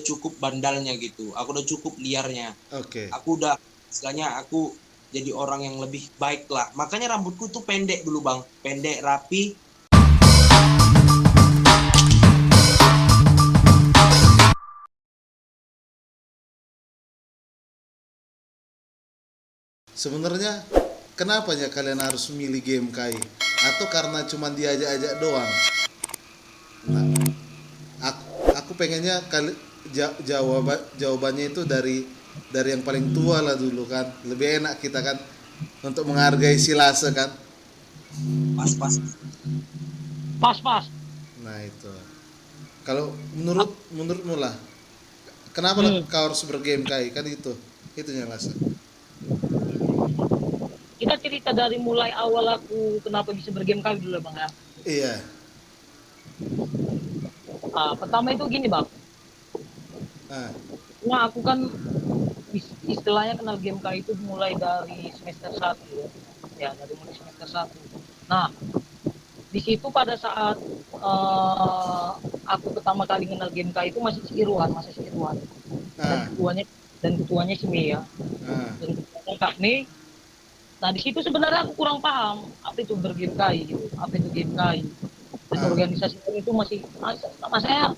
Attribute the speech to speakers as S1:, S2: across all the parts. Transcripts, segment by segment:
S1: cukup bandalnya gitu. Aku udah cukup liarnya.
S2: Oke.
S1: Aku udah istilahnya aku jadi orang yang lebih baik lah. Makanya rambutku tuh pendek dulu bang, pendek rapi.
S2: Sebenarnya kenapa ya kalian harus milih game Kai? Atau karena cuma diajak-ajak doang? Nah, aku, aku pengennya jawabannya itu dari yang paling tua lah dulu kan. Lebih enak kita kan untuk menghargai si Lase kan.
S1: Pas-pas.
S2: Pas. Nah itu. Kalau menurutmu lah, kenapa lah kau harus bergame Kai? Kan itu yang Lase.
S3: Kita cerita dari mulai awal aku kenapa bisa bergame kali dulu bang ya.
S2: Iya.
S3: Pertama itu gini bang.
S2: Ah.
S3: Nah aku kan istilahnya kenal game kali itu mulai dari semester 1 ya, dari mulai semester 1. Nah di situ pada saat aku pertama kali kenal game kali itu masih si Irwan, dan
S2: Ah.
S3: ketuanya si Mia,
S2: Ah.
S3: dan ketuanya Kak Mei. Nah di situ sebenarnya aku kurang paham apa itu bergame kai gitu, apa itu game kai, dan
S2: Ah.
S3: organisasi itu masih sama saya,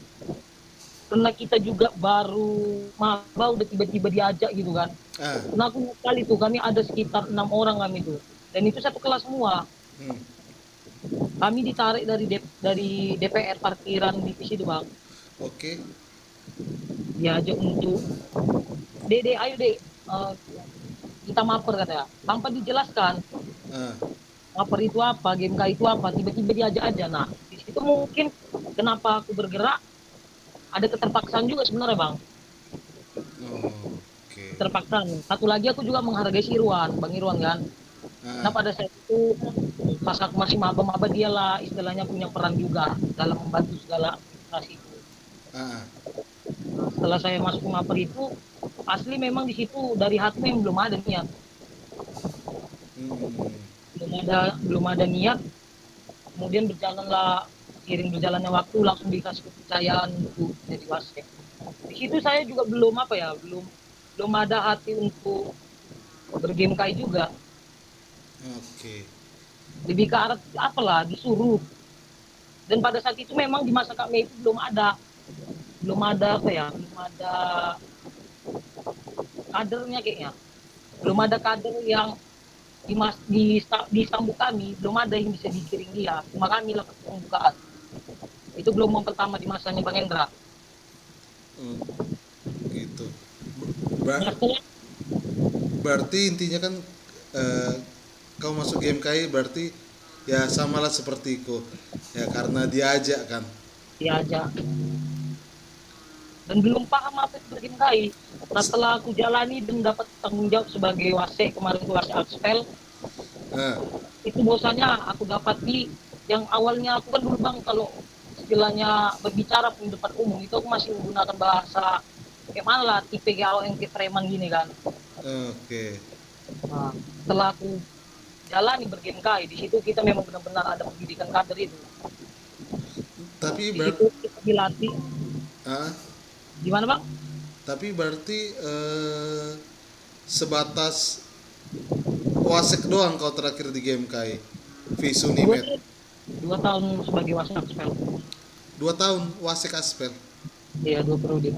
S3: karena kita juga baru maba udah tiba-tiba diajak gitu kan.
S2: Ah.
S3: Nah aku kali tuh kami ada sekitar 6 orang kami tuh, dan itu satu kelas semua.
S2: Hmm.
S3: Kami ditarik dari DPR parkiran di situ bang,
S2: Oke.
S3: diajak untuk dede ayo dek, kita maper katanya tanpa dijelaskan
S2: Ah.
S3: maper itu apa, game kai itu apa, tiba-tiba diajak aja. Nah di situ mungkin kenapa aku bergerak, ada keterpaksaan juga sebenarnya bang,
S2: Oh, oke.
S3: keterpaksaan. Satu lagi aku juga menghargai si Irwan, bang Irwan kan. Nah
S2: Ah.
S3: pada saat itu pas aku masih maba-maba, dia lah istilahnya punya peran juga dalam membantu segala administrasi itu.
S2: Ah.
S3: Nah, setelah saya masuk ke maper itu, asli memang di situ dari hati memang belum ada niat,
S2: Hmm.
S3: belum ada niat. Kemudian berjalanlah, seiring berjalannya waktu langsung dikasih kepercayaan untuk jadi wasit. Di situ saya juga belum apa ya, belum ada hati untuk bergame kai juga,
S2: Oke.
S3: lebih ke arah apalah disuruh. Dan pada saat itu memang di masa kami itu belum ada apa ya, belum ada kadernya kayaknya, belum ada kader yang di sambut kami, belum ada yang bisa dikiring dia, cuma kami lah pembukaan. Itu gelombang pertama di masanya Bang Hendra.
S2: Hmm, gitu. Ber-
S3: Nah, setelah
S2: Berarti intinya kan eh, kau masuk game KI berarti ya samalah sepertiku. Ya karena diajak kan.
S3: diajak dan belum paham apa itu berkintai. Nah, setelah aku jalani dan dapat tanggung jawab sebagai wasit kemarin itu wasit Axpel,
S2: Nah.
S3: itu bosannya aku dapati. Yang awalnya aku kan dulu bang, kalau istilahnya berbicara di depan umum itu aku masih menggunakan bahasa kayak mana lah, tipe gaul yang kayak preman gini kan.
S2: Oke.
S3: Nah, setelah aku jalani bergenkai di situ, kita memang benar-benar ada pendidikan kader itu.
S2: Tapi
S3: Di
S2: ber
S3: situ kita dilatih.
S2: ah,
S3: Gimana bang?
S2: tapi berarti sebatas wasek doang kau terakhir di game KI. Visu
S3: dua,
S2: Nimet.
S3: 2 tahun sebagai wasit Axpel.
S2: 2 tahun wasek aspel.
S3: Iya, 2 periode.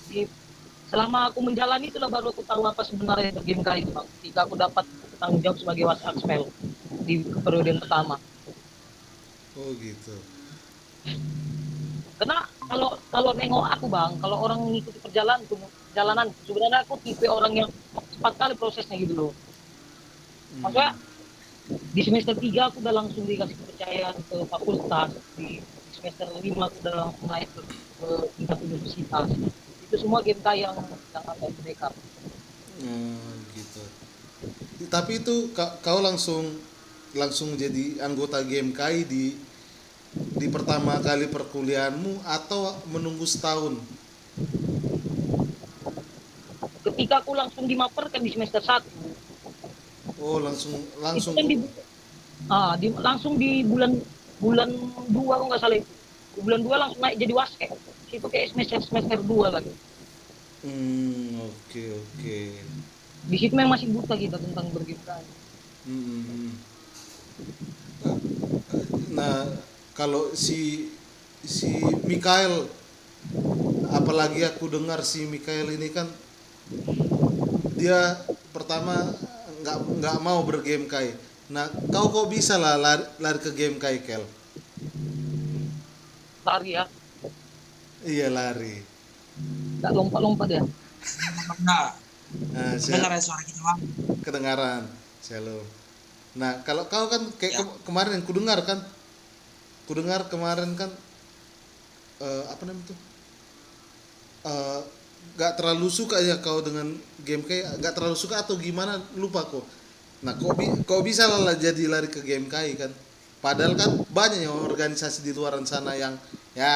S3: Di, selama aku menjalani itulah baru aku tahu apa sebenarnya game kali itu bang. Ketika aku dapat tanggung jawab sebagai wasit Axpel di periode pertama.
S2: Oh gitu.
S3: Karena kalau nengok aku bang, kalau orang mengikuti perjalanan, sebenarnya aku tipe orang yang cepat kali prosesnya gitu loh. Maksudnya
S2: Hmm.
S3: di semester 3 aku udah langsung dikasih kepercayaan ke fakultas, di semester 5 aku udah langsung naik ke tingkat universitas. Itu semua game yang apa itu backup.
S2: Oh, gitu. Tapi itu kau langsung langsung jadi anggota game KI di pertama kali perkuliahanmu atau menunggu setahun?
S3: Ketika aku langsung dimaperkan di semester 1,
S2: Oh, langsung
S3: itu
S2: langsung
S3: kan langsung di bulan bulan 2 kalau nggak salah itu. Di bulan 2 langsung naik jadi wasit. Itu kayak semester 2 lagi.
S2: Oke oke.
S3: Di situ memang masih buta kita tentang bergame kali.
S2: Hmm. Nah, kalau si Mikael, apalagi aku dengar si Mikael ini kan dia pertama nggak mau bergame kai. Nah, kau kok bisa lah lari ke game kai, Kel?
S3: Lari ya,
S2: Iya lari.
S3: nggak lompat-lompat ya.
S1: Nah,
S2: Nah, saya
S1: dengar ya suara kita bang.
S2: kedengaran, Shalom. Nah, kalau kau kan kayak
S1: Ya,
S2: kemarin kudengar kemarin kan apa namanya itu? Eh, Gak terlalu suka ya kau dengan game kai, gak terlalu suka atau gimana lupa kok. Nah, kok bisa lah jadi lari ke game kai kan? Padahal kan banyak yang organisasi di luaran sana yang ya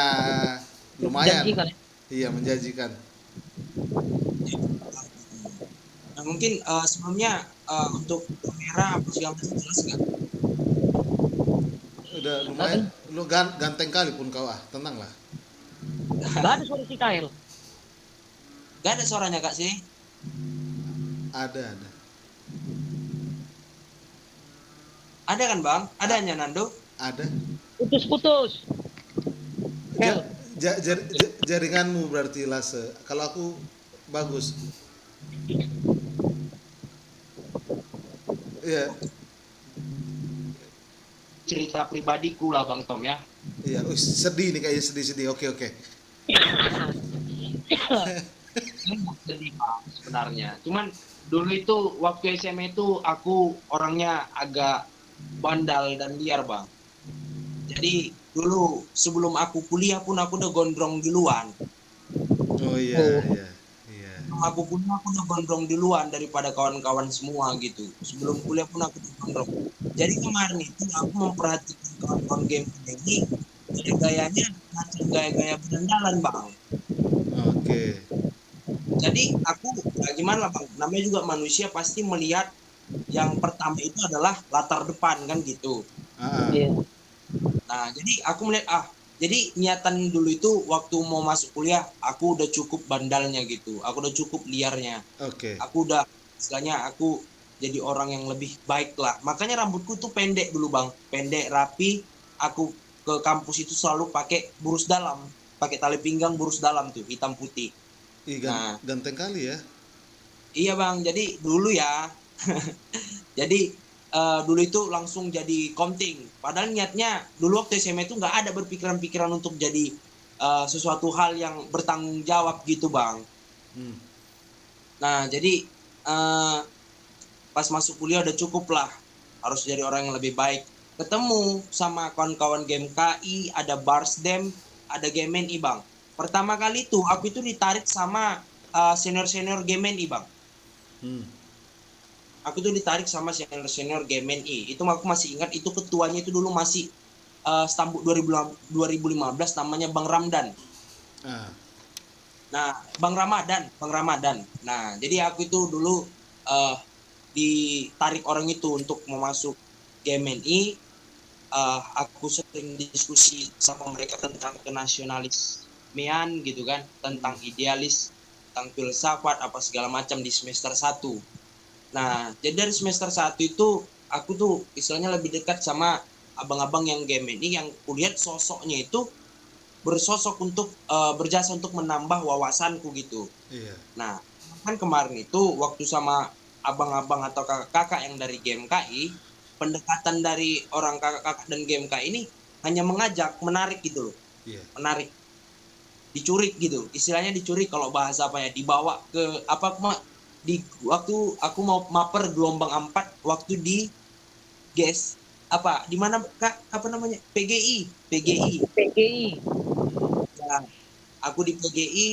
S2: lumayan,
S3: Janjikan ya.
S2: iya menjanjikan.
S1: nah mungkin sebelumnya untuk kamera apa segala macam jelas nggak?
S2: Udah
S3: Nggak
S2: lumayan,
S3: kan?
S2: lu ganteng kali pun kau tenang lah.
S3: Nggak ada suara si Kael.
S1: Gak ada suaranya kak sih?
S2: Ada,
S1: Ada kan bang? Adanya Nando?
S2: ada.
S3: Putus-putus.
S2: Ja,
S3: Kel.
S2: jaringanmu berarti Lase. Kalau aku bagus. Iya,
S1: Cerita pribadiku lah bang Tom ya.
S2: iya. Sedih nih kayaknya sedih-sedih. Oke, oke.
S1: Jadi bang sebenarnya. Cuman dulu itu waktu SMA itu aku orangnya agak bandal dan liar bang. Jadi dulu sebelum aku kuliah pun aku udah gondrong duluan.
S2: Oh iya,
S3: Oh.
S2: iya. Iya.
S1: Sebelum aku kuliah aku udah gondrong duluan daripada kawan-kawan semua gitu. Sebelum kuliah pun aku udah gondrong. Jadi kemarin itu aku memperhatikan kawan-kawan game ini gaya-gayanya macam gaya-gaya berandalan bang.
S2: Oke.
S1: Jadi aku ya gimana bang? Namanya juga manusia pasti melihat yang pertama itu adalah latar depan kan gitu.
S2: Ah,
S3: Iya.
S1: Nah, jadi aku melihat jadi niatan dulu itu waktu mau masuk kuliah aku udah cukup bandalnya gitu. Aku udah cukup liarnya.
S2: oke.
S1: Aku udah istilahnya aku jadi orang yang lebih baik lah. Makanya rambutku tuh pendek dulu, Bang. Pendek, rapi. Aku ke kampus itu selalu pakai burus dalam, pakai tali pinggang burus dalam tuh, hitam putih.
S2: Ih,
S1: Nah,
S2: ganteng kali ya.
S1: iya, Bang. Jadi dulu ya. Jadi dulu itu langsung jadi komting. Padahal niatnya dulu waktu SMA itu nggak ada berpikiran-pikiran untuk jadi sesuatu hal yang bertanggung jawab gitu, Bang.
S2: Hmm.
S1: Nah, jadi pas masuk kuliah udah cukup lah. Harus jadi orang yang lebih baik. Ketemu sama kawan-kawan game KI, ada Barsdem, ada Game NI, Bang. Pertama kali itu aku itu ditarik sama senior-senior Game NI, Bang.
S2: Hmm.
S1: Aku tuh ditarik sama senior-senior Game NI. Itu aku masih ingat itu ketuanya itu dulu masih Stambuk 2015 namanya Bang Ramdan.
S2: Ah,
S1: Nah, Bang Ramadan. Nah, jadi aku itu dulu ditarik orang itu untuk mau masuk GMNI. Aku sering diskusi sama mereka tentang kenasionalismean gitu kan, tentang idealis, tentang filsafat apa segala macam di semester 1. Nah, jadi dari semester 1 itu aku tuh istilahnya lebih dekat sama abang-abang yang GMNI yang kulihat sosoknya itu bersosok untuk berjasa untuk menambah wawasanku gitu.
S2: iya.
S1: Nah, kan kemarin itu waktu sama abang-abang atau kakak-kakak yang dari GMKI, pendekatan dari orang kakak-kakak dan GMKI ini hanya mengajak, menarik gitu loh.
S2: Iya.
S1: Menarik, dicurik gitu. Istilahnya dicurik kalau bahasa apa ya, dibawa ke apa di waktu aku mau maper gelombang 4 waktu di GS apa di mana Kak apa namanya PGI
S3: PGI.
S1: ya, aku di PGI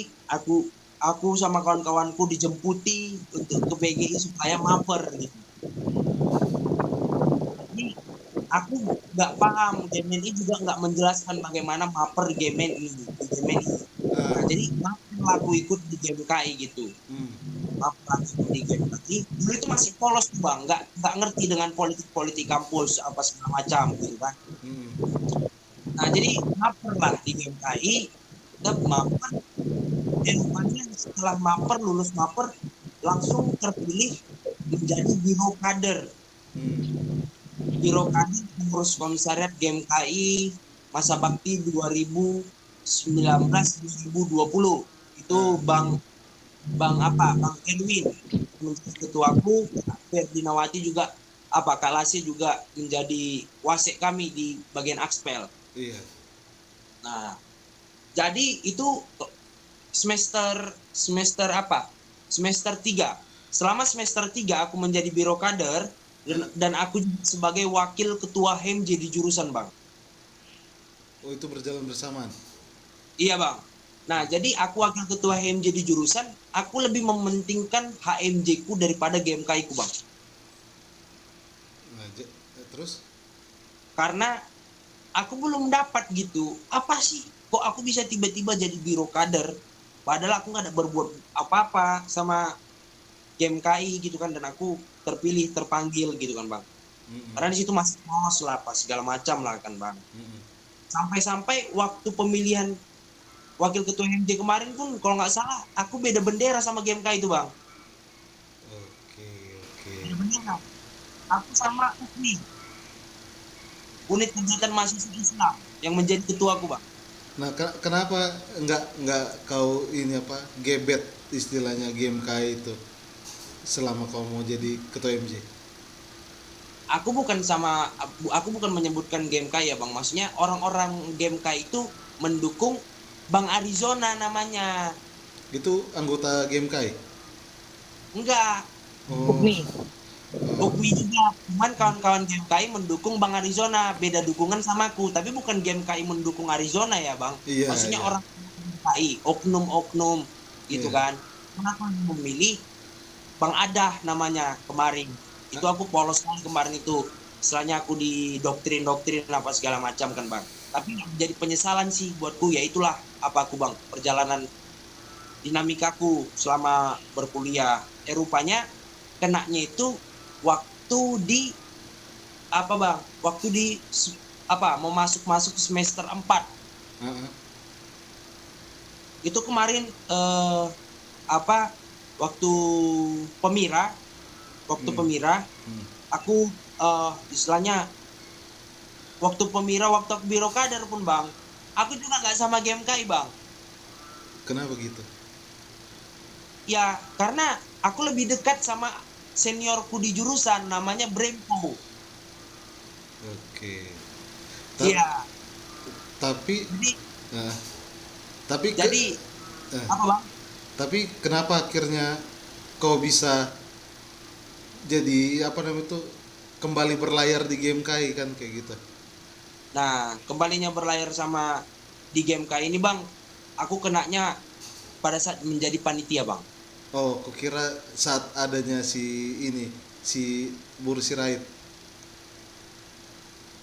S1: aku sama kawan-kawanku dijemputi untuk ke PGI supaya maper gitu. Jadi aku nggak paham GMNI juga nggak menjelaskan bagaimana maper GMNI di GMNI.
S2: Ah,
S1: Nah jadi maper aku ikut di GMKI gitu.
S2: hmm.
S1: Maper aku ikut di GMKI. Dulu itu masih polos tuh bang, nggak ngerti dengan politik kampus apa segala macam gitu kan.
S2: Hmm.
S1: Nah jadi maper lah di GMKI. tetap maper. Rupanya setelah maper, lulus maper, langsung terpilih menjadi biro kader. Biro kader pengurus komisariat GMKI masa bakti 2019-2020. Itu Bang Edwin menjadi ketuaku, Kak Ferdinawati juga Kak Lasi juga menjadi wasek kami di bagian Akspel.
S2: Iya.
S1: Nah, jadi itu semester semester apa? Semester 3. Selama semester 3 aku menjadi biro kader dan aku sebagai wakil ketua HMJ di jurusan, Bang.
S2: Oh, itu berjalan bersamaan.
S1: Iya, Bang. Nah, jadi aku wakil ketua HMJ di jurusan, aku lebih mementingkan HMJ ku daripada GMKI ku, Bang.
S2: Nah, terus?
S1: Karena aku belum dapat gitu. Apa sih? Kok aku bisa tiba-tiba jadi biro kader? Padahal aku nggak ada berbuat apa-apa sama GMKI gitu kan, dan aku terpanggil gitu kan, Bang. Karena di situ masih polos lah, pas segala macam lah kan, Bang. Sampai-sampai waktu pemilihan wakil ketua HMJ kemarin pun kalau nggak salah aku beda bendera sama GMKI itu, Bang.
S2: Oke.
S1: Beda bendera. Aku sama UKMI, unit kegiatan mahasiswa Islam, yang menjadi ketuaku, Bang.
S2: Nah, kenapa nggak kau ini apa gebet istilahnya GMKI itu selama kau mau jadi ketua MJ?
S1: Aku bukan menyebutkan GMKI ya, Bang. Maksudnya orang-orang GMKI itu mendukung Bang Arizona namanya.
S2: Itu anggota GMKI?
S1: Enggak,
S2: Oh,
S3: UKMI.
S1: UKMI juga. Cuman kawan-kawan GMKI mendukung Bang Arizona. Beda dukungan sama aku. Tapi bukan GMKI mendukung Arizona ya, Bang.
S2: iya,
S1: Maksudnya
S2: iya,
S1: orang GMKI, oknum-oknum gitu
S2: iya.
S1: kan. Kenapa memilih Bang Adah namanya kemarin. Itu aku polos sekali kemarin itu. Setelahnya aku didoktrin apa segala macam kan, Bang. Tapi yang jadi penyesalan sih buatku, ya itulah apa aku, Bang, perjalanan dinamikaku selama berkuliah. Rupanya kenanya itu waktu di apa, Bang? Waktu di apa mau masuk semester 4.
S2: Ah,
S1: Itu kemarin apa waktu pemira,
S2: hmm.
S1: aku istilahnya waktu aku biro kader pun, Bang, aku juga nggak sama GMKI, Bang.
S2: Kenapa gitu?
S1: Ya karena aku lebih dekat sama seniorku di jurusan namanya Brempo.
S2: Oke. Ta-
S1: Iya,
S2: tapi
S1: jadi
S2: ah, tapi
S1: jadi
S2: ah,
S1: apa, Bang?
S2: tapi kenapa akhirnya kau bisa jadi apa namanya itu kembali berlayar di GMKI kan kayak gitu?
S1: Nah, kembalinya berlayar sama di GMK ini, Bang, aku kenanya pada saat menjadi panitia, Bang.
S2: Oh, kukira saat adanya si ini si Buru Sirait.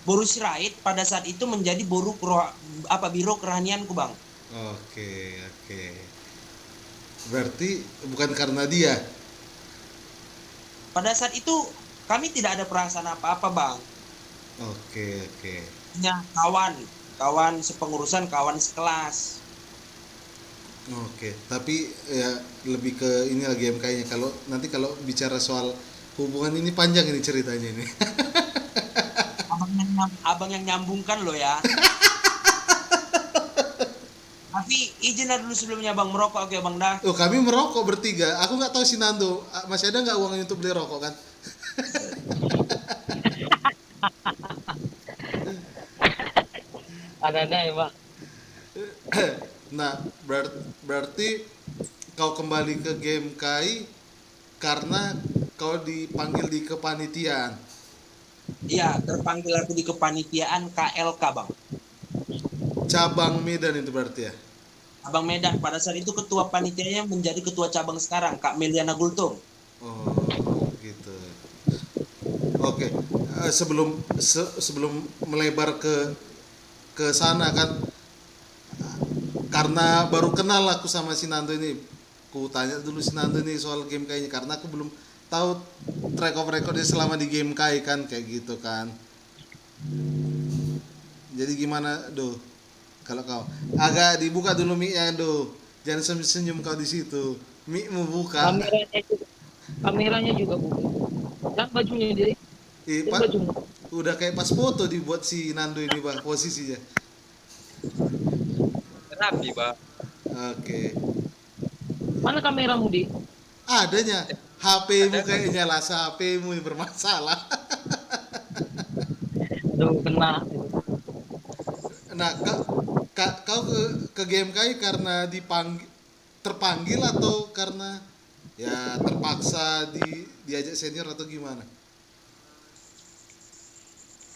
S1: Boru Sirait pada saat itu menjadi biro kerohanianku, Bang.
S2: Oke, oke. Berarti bukan karena dia.
S1: Pada saat itu kami tidak ada perasaan apa-apa, Bang.
S2: Oke, oke.
S1: Hanya kawan sepengurusan, kawan sekelas.
S2: Oke, tapi ya lebih ke ini lagi MK-nya. Kalau bicara soal hubungan ini panjang ini ceritanya ini.
S1: Abang yang nyambungkan loh ya. Tapi izin dulu sebelumnya, Bang, merokok. Oke, Bang, dah.
S2: Oh, kami merokok bertiga. Aku nggak tahu si Nando masih ada nggak uangnya untuk beli rokok kan?
S3: Ada ya, Pak.
S2: Nah, berarti kau kembali ke GMKI karena kau dipanggil di kepanitiaan.
S1: Iya, terpanggil aku di kepanitiaan KLK, Bang.
S2: Cabang Medan itu berarti ya?
S1: Abang Medan pada saat itu ketua panitianya menjadi ketua cabang sekarang, Kak Meliana Gultung.
S2: Oh, gitu. Oke, sebelum melebar ke sana kan, karena baru kenal aku sama si Nando ini, ku tanya dulu si Nando ini soal game kayaknya karena aku belum tahu track of recordnya selama di game kai kan kayak gitu kan. Jadi gimana, Kalau kau agak dibuka dulu mic-nya do. Jangan senyum kau di situ. Mic-mu buka.
S3: Kameranya juga bukan. Dan bajunya jadi dan
S2: Pak,
S3: bajunya.
S2: udah kayak pas foto dibuat si Nando ini bang posisinya.
S4: Rapi, Bang.
S2: Oke.
S3: Mana kameramu di?
S2: Adanya HP-mu
S4: Ada
S2: kayaknya lah, HP-mu yang bermasalah.
S3: Aduh kena.
S2: Nah, kau ke GMKI karena terpanggil atau karena ya terpaksa diajak senior atau gimana?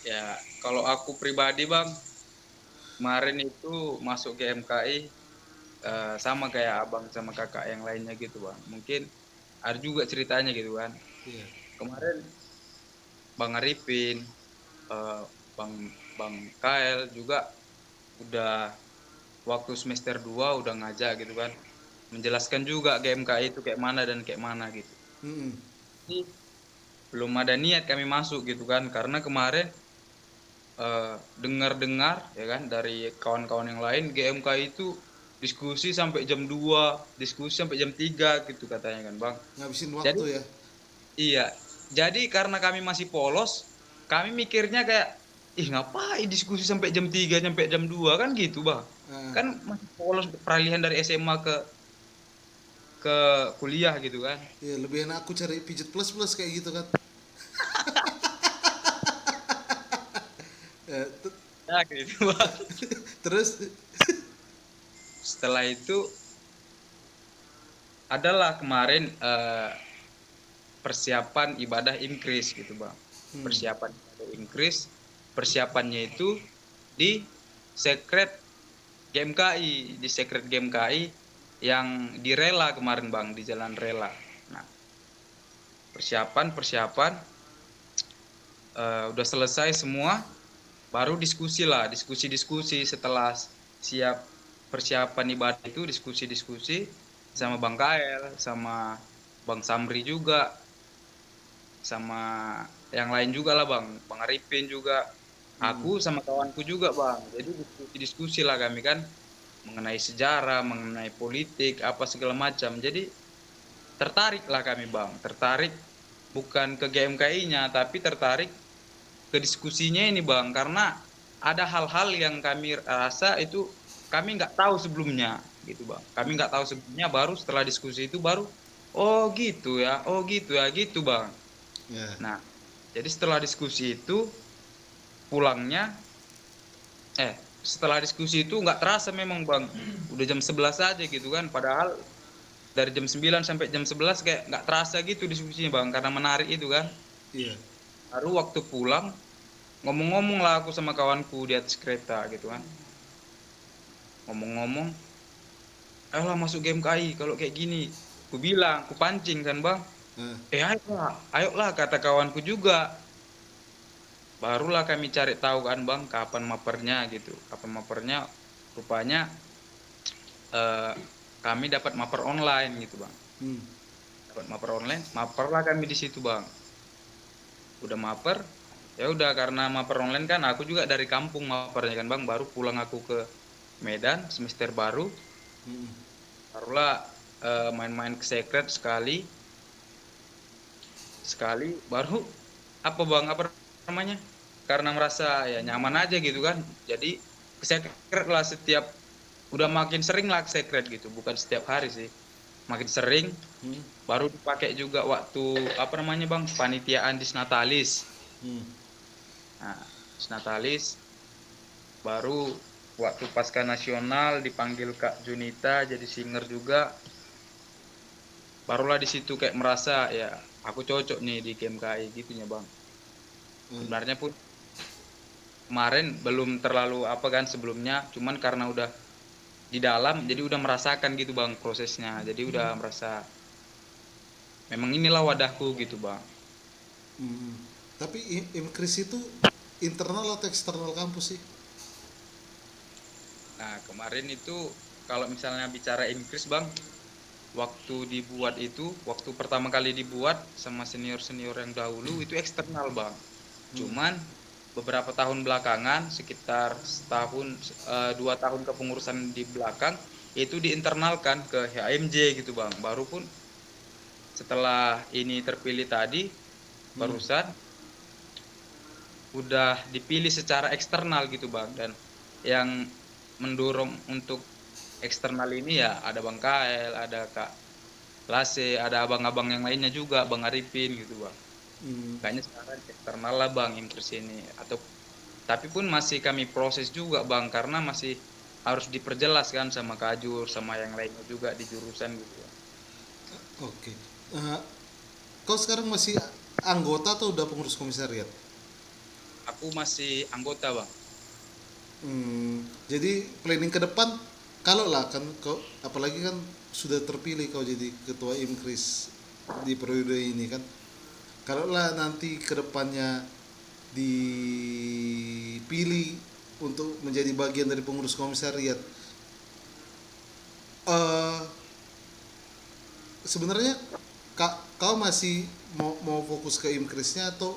S4: ya kalau aku pribadi, Bang, kemarin itu masuk ke MKI sama kayak abang sama kakak yang lainnya gitu, Bang. Mungkin ada juga ceritanya gitu kan.
S2: Iya.
S4: Kemarin Bang Arifin, eh, Bang Bang Kael juga udah waktu semester 2 udah ngajak gitu kan. Menjelaskan juga GMKI itu kayak mana dan kayak mana gitu.
S2: Mm-mm.
S4: Jadi belum ada niat kami masuk gitu kan, karena kemarin dengar-dengar ya kan dari kawan-kawan yang lain GMKI itu diskusi sampai jam 2, diskusi sampai jam 3 gitu katanya kan, Bang.
S2: Ngabisin
S4: Jadi
S2: waktu ya.
S4: iya. Jadi karena kami masih polos, kami mikirnya kayak ih ngapain diskusi sampai jam 3 sampai jam 2 kan gitu, Bang.
S2: Nah,
S4: Kan masih polos peralihan dari SMA ke kuliah gitu kan.
S2: iya lebih enak aku cari pijat plus plus kayak gitu kan. Eh,
S4: Ya gitu, Bang.
S2: terus
S4: Setelah itu adalah kemarin persiapan ibadah Inkris gitu, Bang. Persiapan ibadah Inkris, persiapannya itu di Secret GMKI, di Secret GMKI yang di Rela kemarin, Bang, di Jalan Rela. Nah, persiapan udah selesai semua, baru diskusi lah, diskusi setelah siap persiapan ibadah itu diskusi sama Bang Kael, sama Bang Samri juga, sama yang lain juga lah, Bang Arifin juga, aku sama kawanku juga, Bang. Jadi diskusi lah kami kan mengenai sejarah, mengenai politik, apa segala macam. Jadi tertarik lah kami, Bang. Tertarik bukan ke GMKI-nya, tapi tertarik ke diskusinya ini, Bang, karena ada hal-hal yang kami rasa itu kami nggak tahu sebelumnya gitu, Bang. Kami nggak tahu sebelumnya, baru setelah diskusi itu baru oh gitu ya, gitu, Bang.
S2: ya.
S4: Nah, jadi setelah diskusi itu pulangnya setelah diskusi itu nggak terasa memang, Bang, udah jam 11 aja gitu kan, padahal dari jam 9 sampai jam 11 kayak nggak terasa gitu diskusinya, Bang, karena menarik itu kan.
S2: Iya.
S4: Baru waktu pulang ngomong-ngomong lah aku sama kawanku di atas kereta gitu kan, ngomong-ngomong ayolah masuk GMKI kalau kayak gini, aku bilang, aku pancing kan, Bang.
S2: Nah,
S4: Ayolah kata kawanku juga. Barulah kami cari tahu kan, Bang, kapan mapernya gitu, kapan mapernya. Rupanya kami dapat maper online gitu, Bang. Dapat maper online, maperlah kami di situ, Bang. Udah maper, ya udah, karena maper online kan aku juga dari kampung mapernya kan, Bang. Baru pulang aku ke Medan semester baru, barulah main-main ke Secret sekali baru apa, Bang, apa namanya, karena merasa ya nyaman aja gitu kan, jadi ke Secret lah, setiap udah makin sering lah ke Secret gitu, bukan setiap hari sih, makin sering. Baru dipakai juga waktu apa namanya, Bang, panitiaan Disnatalis. Nah, Disnatalis baru waktu pasca nasional dipanggil Kak Junita jadi singer juga, barulah di situ kayak merasa ya aku cocok nih di GMKI gitunya, Bang. Sebenarnya pun kemarin belum terlalu apa kan sebelumnya, cuman karena udah di dalam jadi udah merasakan gitu, Bang, prosesnya, jadi udah merasa memang inilah wadahku gitu, Bang.
S2: Tapi Imkris itu internal atau eksternal kampus sih?
S4: Nah, kemarin itu kalau misalnya bicara Inkris, Bang, waktu dibuat itu, waktu pertama kali dibuat sama senior-senior yang dahulu itu eksternal, Bang. Cuman beberapa tahun belakangan, sekitar setahun 2 tahun kepengurusan di belakang, itu diinternalkan ke HMJ gitu bang. Baru pun setelah ini terpilih tadi, barusan udah dipilih secara eksternal gitu bang. Dan yang mendorong untuk eksternal ini ya ada Bang Kael, ada Kak Lase, ada abang-abang yang lainnya juga, Bang Arifin gitu bang. Kayaknya sekarang eksternal lah bang yang kesini. Atau tapi pun masih kami proses juga bang, karena masih harus diperjelas kan sama Kajur sama yang lainnya juga di jurusan gitu ya.
S2: Oke. Eh, Kau sekarang masih anggota atau udah pengurus komisariat?
S4: Aku masih anggota bang.
S2: Jadi planning ke depan, kalau lah kan kau, apalagi kan sudah terpilih kau jadi ketua IMKRIS di periode ini kan, kalau lah nanti ke depannya dipilih untuk menjadi bagian dari pengurus komisariat, eh sebenarnya kau masih mau fokus ke IMKRISnya atau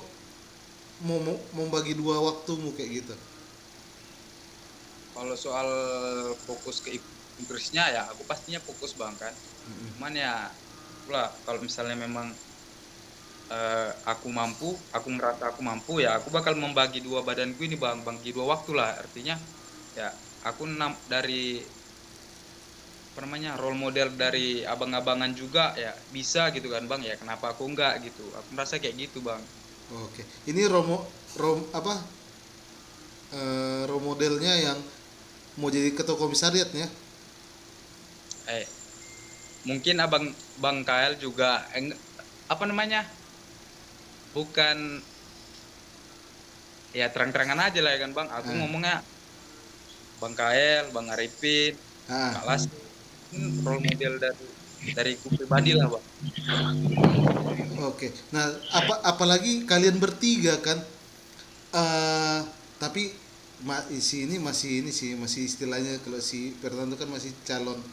S2: mau bagi dua waktumu kayak gitu?
S4: Kalau soal fokus ke Inggrisnya ya aku pastinya fokus bang kan. Cuman ya lah kalau misalnya memang aku merasa aku mampu ya aku bakal membagi dua badanku ini bang, bagi dua waktu lah. Artinya ya aku dari apa namanya role model dari abang-abangan juga ya bisa gitu kan bang, ya kenapa aku enggak gitu. Aku merasa kayak gitu bang.
S2: Oke, ini role modelnya yang mau jadi ketua komisariatnya?
S4: Mungkin abang Bang Kael juga apa namanya bukan ya terang-terangan aja lah ya kan bang. Aku ngomongnya Bang Kael, Bang Arifin, Kak Las, role model dari ku pribadi lah bang.
S2: Oke, nah apalagi kalian bertiga kan, tapi ini masih istilahnya kalau si Fernando kan masih calon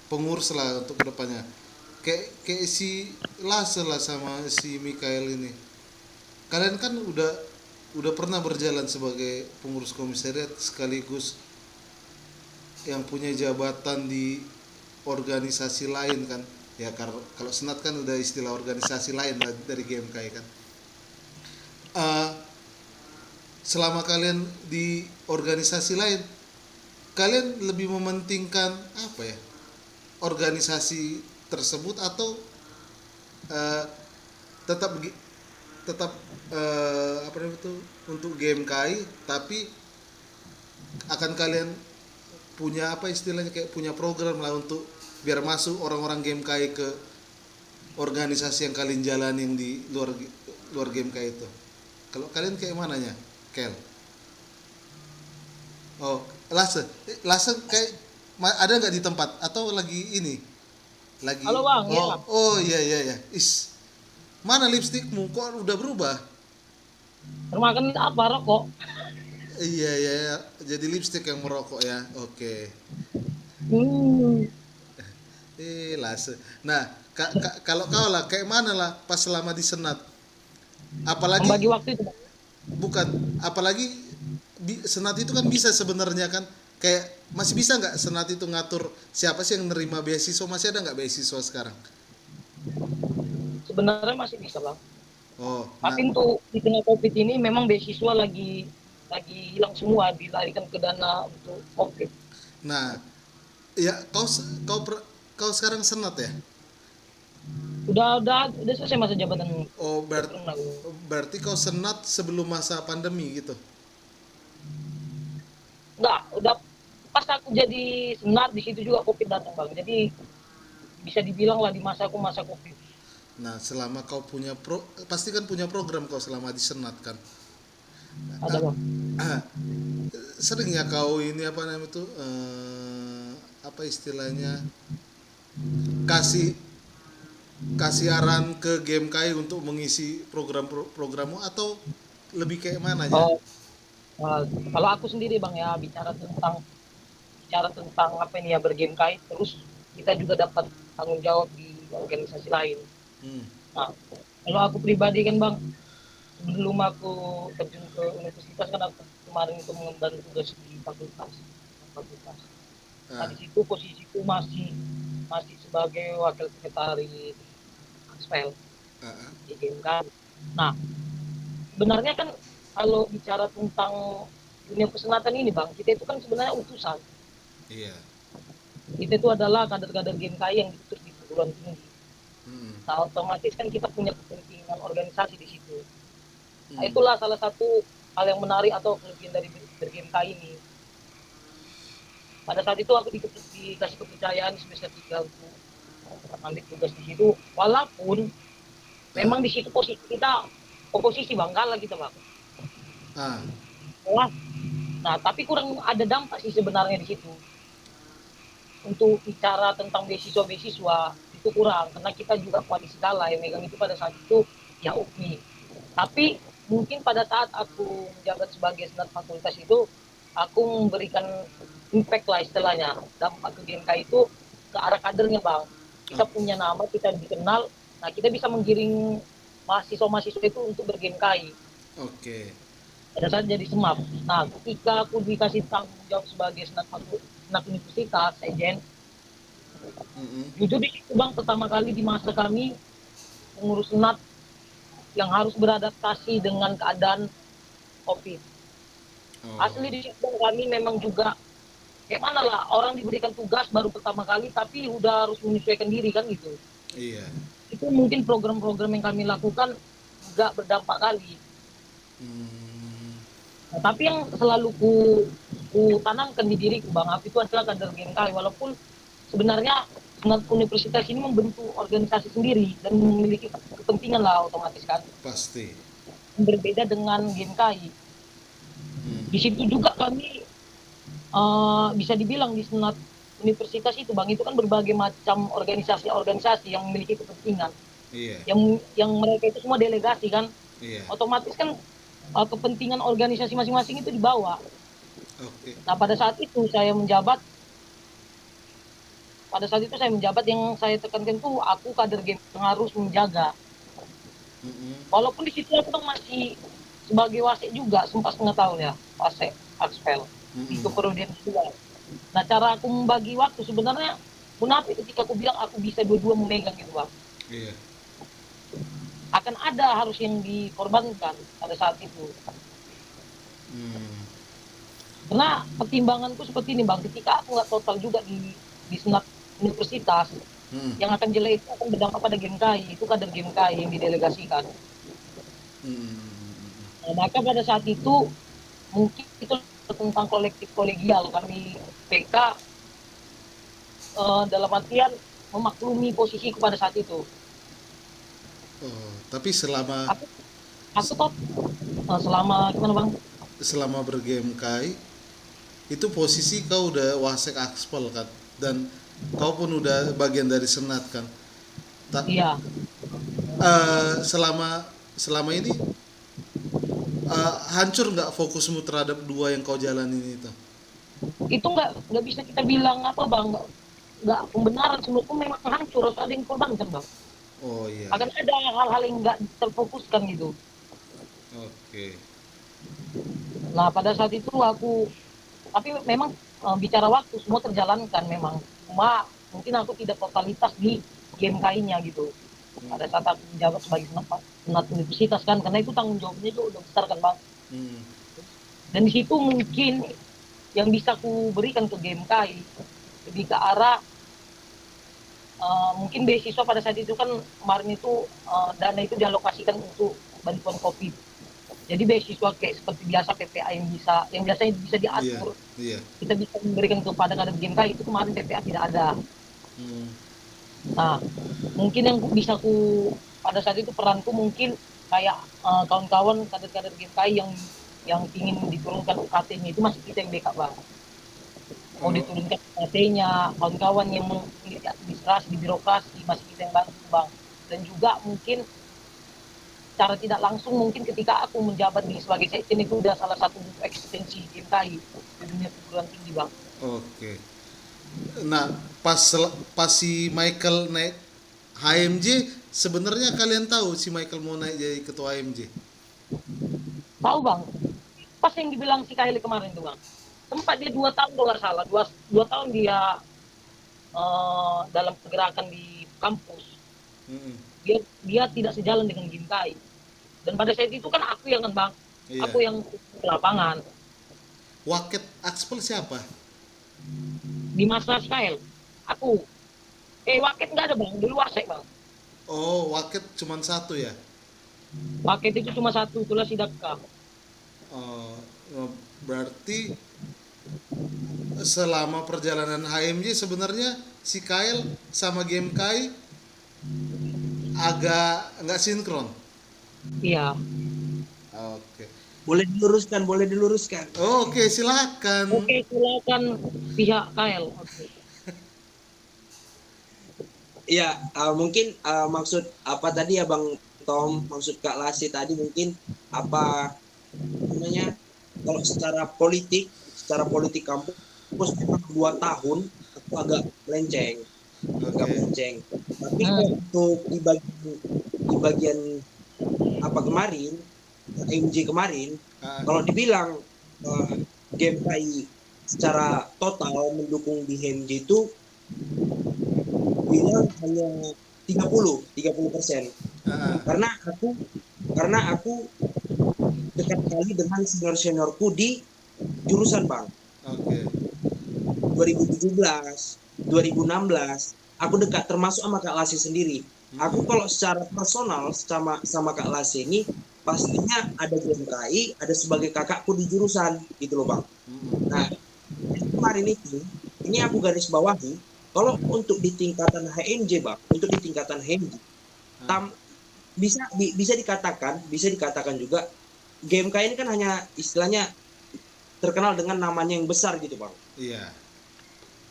S2: pengurus lah untuk kedepannya. Kayak si Lase lah sama si Mikael ini. Kalian kan udah pernah berjalan sebagai pengurus komisariat sekaligus yang punya jabatan di organisasi lain kan. Ya kalau senat kan udah istilah organisasi lain lah dari GMKI kan. Selama kalian di organisasi lain, kalian lebih mementingkan apa ya, organisasi tersebut atau tetap tetap apa namanya itu untuk GMKI, tapi akan kalian punya apa istilahnya kayak punya program lah untuk biar masuk orang-orang GMKI ke organisasi yang kalian jalanin di luar GMKI itu. Kalau kalian kayak mananya, Kel? Oh, Lase kayak ada nggak di tempat atau lagi ini? Lagi.
S3: Halo bang,
S2: oh,
S3: ya.
S2: Oh iya. Mana lipstikmu? Kok udah berubah?
S3: Termakan apa rokok?
S2: Iya. Jadi lipstik yang merokok ya. Oke. Lase. Nah, kalau kau lah kayak mana lah pas selama di senat? Apalagi
S3: Membagi waktu itu.
S2: bukan, apalagi senat itu kan bisa sebenarnya kan, kayak masih bisa nggak senat itu ngatur siapa sih yang nerima beasiswa, masih ada nggak beasiswa sekarang?
S3: Sebenarnya masih bisa bang. Tapi
S2: Nah,
S3: untuk di tengah COVID ini memang beasiswa lagi hilang semua, dilarikan ke dana untuk COVID.
S2: nah ya kau sekarang senat ya?
S3: Udah selesai masa jabatan.
S2: Oh, berarti kau senat sebelum masa pandemi gitu?
S3: Enggak, udah pas aku jadi senat di situ juga COVID datang bang. Jadi bisa dibilang lah di masa COVID.
S2: Nah, selama kau pasti kan punya program kau selama di senat kan?
S3: Ada bang.
S2: Sering ya kau ini apa namanya itu apa istilahnya kasih arahan ke GMKI untuk mengisi programmu atau lebih kayak mana aja?
S3: Kalau aku sendiri bang ya bicara tentang apa ini ya berGMKI, terus kita juga dapat tanggung jawab di organisasi lain. Nah, kalau aku pribadi kan bang, sebelum aku terjun ke universitas kan aku kemarin itu mengemban tugas di fakultas. Nah
S2: Ah,
S3: di situ posisiku masih masih sebagai wakil sekretaris Aspel
S2: ah, ah.
S3: di GMK. Nah sebenarnya kan kalau bicara tentang dunia pesenatan ini bang, kita itu kan sebenarnya utusan.
S2: Iya.
S3: Kita itu adalah kader-kader GMKI yang diutus di perguruan tinggi.
S2: Mm,
S3: Nah otomatis kan kita punya kepentingan organisasi di situ. Nah,
S2: mm.
S3: itulah salah satu hal yang menarik atau kelebihan dari berGMKI ini. Pada saat itu aku dikasih kepercayaan semester 3 untuk ambil tugas di situ. Walaupun
S2: Ah,
S3: memang di situ posisi kita oposisi bang, kalah kita bang.
S2: ah.
S3: Wah, nah tapi kurang ada dampak sih sebenarnya di situ. Untuk bicara tentang beasiswa-beasiswa itu kurang karena kita juga koalisi kalah yang megang itu pada saat itu ya UPI. Tapi mungkin pada saat aku menjabat sebagai senat fakultas itu aku memberikan impact lah istilahnya dampak ke GMK itu ke arah kadernya bang. Kita
S2: Ok-
S3: punya nama, kita dikenal, nah kita bisa menggiring mahasiswa-mahasiswa itu untuk berGMKI
S2: Oke.
S3: pada saat jadi semap. Nah ketika aku dikasih tanggung jawab sebagai senat universitas, sejen,
S2: Mm-mm.
S3: jujur di situ bang pertama kali di masa kami pengurus senat yang harus beradaptasi dengan keadaan COVID. Asli
S2: Oh,
S3: di situ kami memang juga kayak mana lah orang diberikan tugas baru pertama kali tapi udah harus menyesuaikan diri kan gitu.
S2: iya.
S3: Itu mungkin program-program yang kami lakukan nggak berdampak kali.
S2: Hmm,
S3: Nah, tapi yang selalu ku tanamkan di diriku bang Af itu adalah kader GMKI walaupun sebenarnya universitas ini membentuk organisasi sendiri dan memiliki kepentingan lah otomatis kan
S2: pasti.
S3: berbeda dengan GMKI.
S2: Hmm,
S3: Di situ juga kami bisa dibilang di senat universitas itu bang itu kan berbagai macam organisasi-organisasi yang memiliki kepentingan
S2: iya,
S3: yang mereka itu semua delegasi kan
S2: iya.
S3: otomatis kan kepentingan organisasi masing-masing itu dibawa.
S2: Oke.
S3: Nah pada saat itu saya menjabat yang saya tekankan itu aku kader game yang harus menjaga
S2: Mm-mm.
S3: walaupun di situ aku masih sebagai wasit juga sempat setengah tahun ya wasit Axpel di
S2: Mm-mm.
S3: keperudian juga. Nah cara aku membagi waktu sebenarnya munafik ketika aku bilang aku bisa dua-dua memegang gitu bang.
S2: Iya.
S3: Akan ada harus yang dikorbankan pada saat itu.
S2: Hmm,
S3: Karena pertimbanganku seperti ini bang, ketika aku nggak total juga di senat universitas,
S2: mm,
S3: yang akan jelek itu akan berdampak pada GMKI, itu kader GMKI yang didelegasikan.
S2: mm.
S3: Nah, maka pada saat itu mungkin itu tentang kolektif kolegial kami PK dalam artian memaklumi posisi pada saat itu.
S2: Oh, tapi selama
S3: Aku aku kok selama gimana bang?
S2: selama bergame kai itu posisi kau udah wasek akspol kan, dan kau pun udah bagian dari senat kan. Tak
S3: Iya,
S2: selama selama ini hancur nggak fokusmu terhadap dua yang kau jalanin itu?
S3: itu nggak bisa kita bilang apa bang, nggak pembenaran sebenarnya memang hancur harus ada yang korbankan bang.
S2: Oh iya,
S3: Akan ada hal-hal yang nggak terfokuskan gitu.
S2: oke.
S3: Nah pada saat itu aku tapi memang bicara waktu semua terjalankan memang cuma mungkin aku tidak totalitas di GMKI-nya gitu pada saat aku menjabat sebagai senat universitas kan karena itu tanggung jawabnya itu udah besar kan bang
S2: Hmm,
S3: dan di situ mungkin yang bisa ku berikan ke GMKI lebih ke arah mungkin beasiswa pada saat itu kan kemarin itu dana itu dialokasikan untuk bantuan COVID. Jadi beasiswa kayak seperti biasa PPA yang biasanya bisa
S2: iya,
S3: diatur
S2: iya.
S3: kita bisa memberikan kepada kader GMK itu kemarin PPA tidak ada.
S2: Hmm,
S3: Nah mungkin yang bisa ku pada saat itu peranku mungkin kayak kawan-kawan kader-kader GMK yang ingin diturunkan UKT-nya itu masih kita yang backup bang. Mau
S2: oh,
S3: diturunkan UKT-nya kawan-kawan yang memiliki administrasi di birokrasi masih kita yang bantu bang. Dan juga mungkin secara tidak langsung mungkin ketika aku menjabat sebagai sekjen itu udah salah satu ekstensi GMKI di dunia perguruan tinggi bang.
S2: oke. Nah, pas si Michael naik HMJ, sebenarnya kalian tahu si Michael mau naik jadi ketua HMJ?
S3: Tahu bang, pas yang dibilang si Kylie kemarin tuh bang, sempat dia 2 tahun kalau nggak salah, dua tahun dia dalam pergerakan di kampus,
S2: Mm-mm.
S3: dia tidak sejalan dengan Gintai. Dan pada saat itu kan aku yang kan bang,
S2: Iya.
S3: aku yang ke lapangan
S2: Waket Axpel siapa?
S3: di masa Skyl. Aku, Waket nggak ada bang, dulu Wasek bang.
S2: Oh, Waket cuma satu ya?
S3: Waket itu cuma satu, itulah si Daka.
S2: Oh, berarti selama perjalanan HMJ sebenarnya si Kyle sama game Kai agak nggak sinkron.
S3: Iya.
S2: Oke.
S1: Boleh diluruskan.
S2: Oke, silakan.
S3: Oke, silakan pihak KL. Oke.
S1: Iya, mungkin maksud apa tadi ya Bang Tom, maksud Kak Lasi tadi mungkin apa namanya, kalau secara politik kampus memang 2 tahun aku agak melenceng,
S2: Oke.
S1: Tapi kalau
S3: Hmm.
S1: untuk di bagian apa kemarin, MJ kemarin,
S2: Ah,
S1: kalau dibilang uh, game Kai secara total mendukung di HMJ itu bilang hanya 30%
S2: ah,
S1: karena aku dekat sekali dengan seniorku di jurusan Bang.
S2: oke.
S1: 2017, 2016, aku dekat termasuk sama Kak Lasi sendiri. Aku
S2: Mm-mm.
S1: kalau secara personal sama Kak Lasi ini pastinya ada GMKI, ada sebagai kakakku di jurusan gitu loh Bang.
S2: Mm-mm.
S1: Nah, kemarin itu ini aku garis bawahi, kalau untuk di tingkatan HMJ Bang, untuk di tingkatan HMJ
S2: Ah,
S1: tam, bisa dikatakan juga GMK ini kan hanya istilahnya terkenal dengan namanya yang besar gitu Bang.
S2: iya.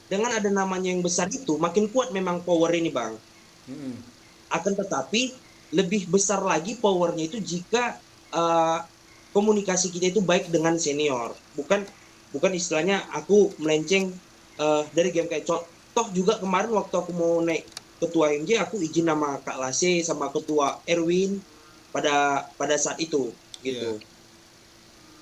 S1: Dengan ada namanya yang besar itu makin kuat memang power ini Bang.
S2: Mm-mm.
S1: Akan tetapi lebih besar lagi powernya itu jika uh, komunikasi kita itu baik dengan senior. Bukan bukan istilahnya aku melenceng dari game kayak contoh juga kemarin waktu aku mau naik ketua MJ aku izin nama Kak Lase sama ketua Erwin pada saat itu
S2: Iya.
S1: gitu.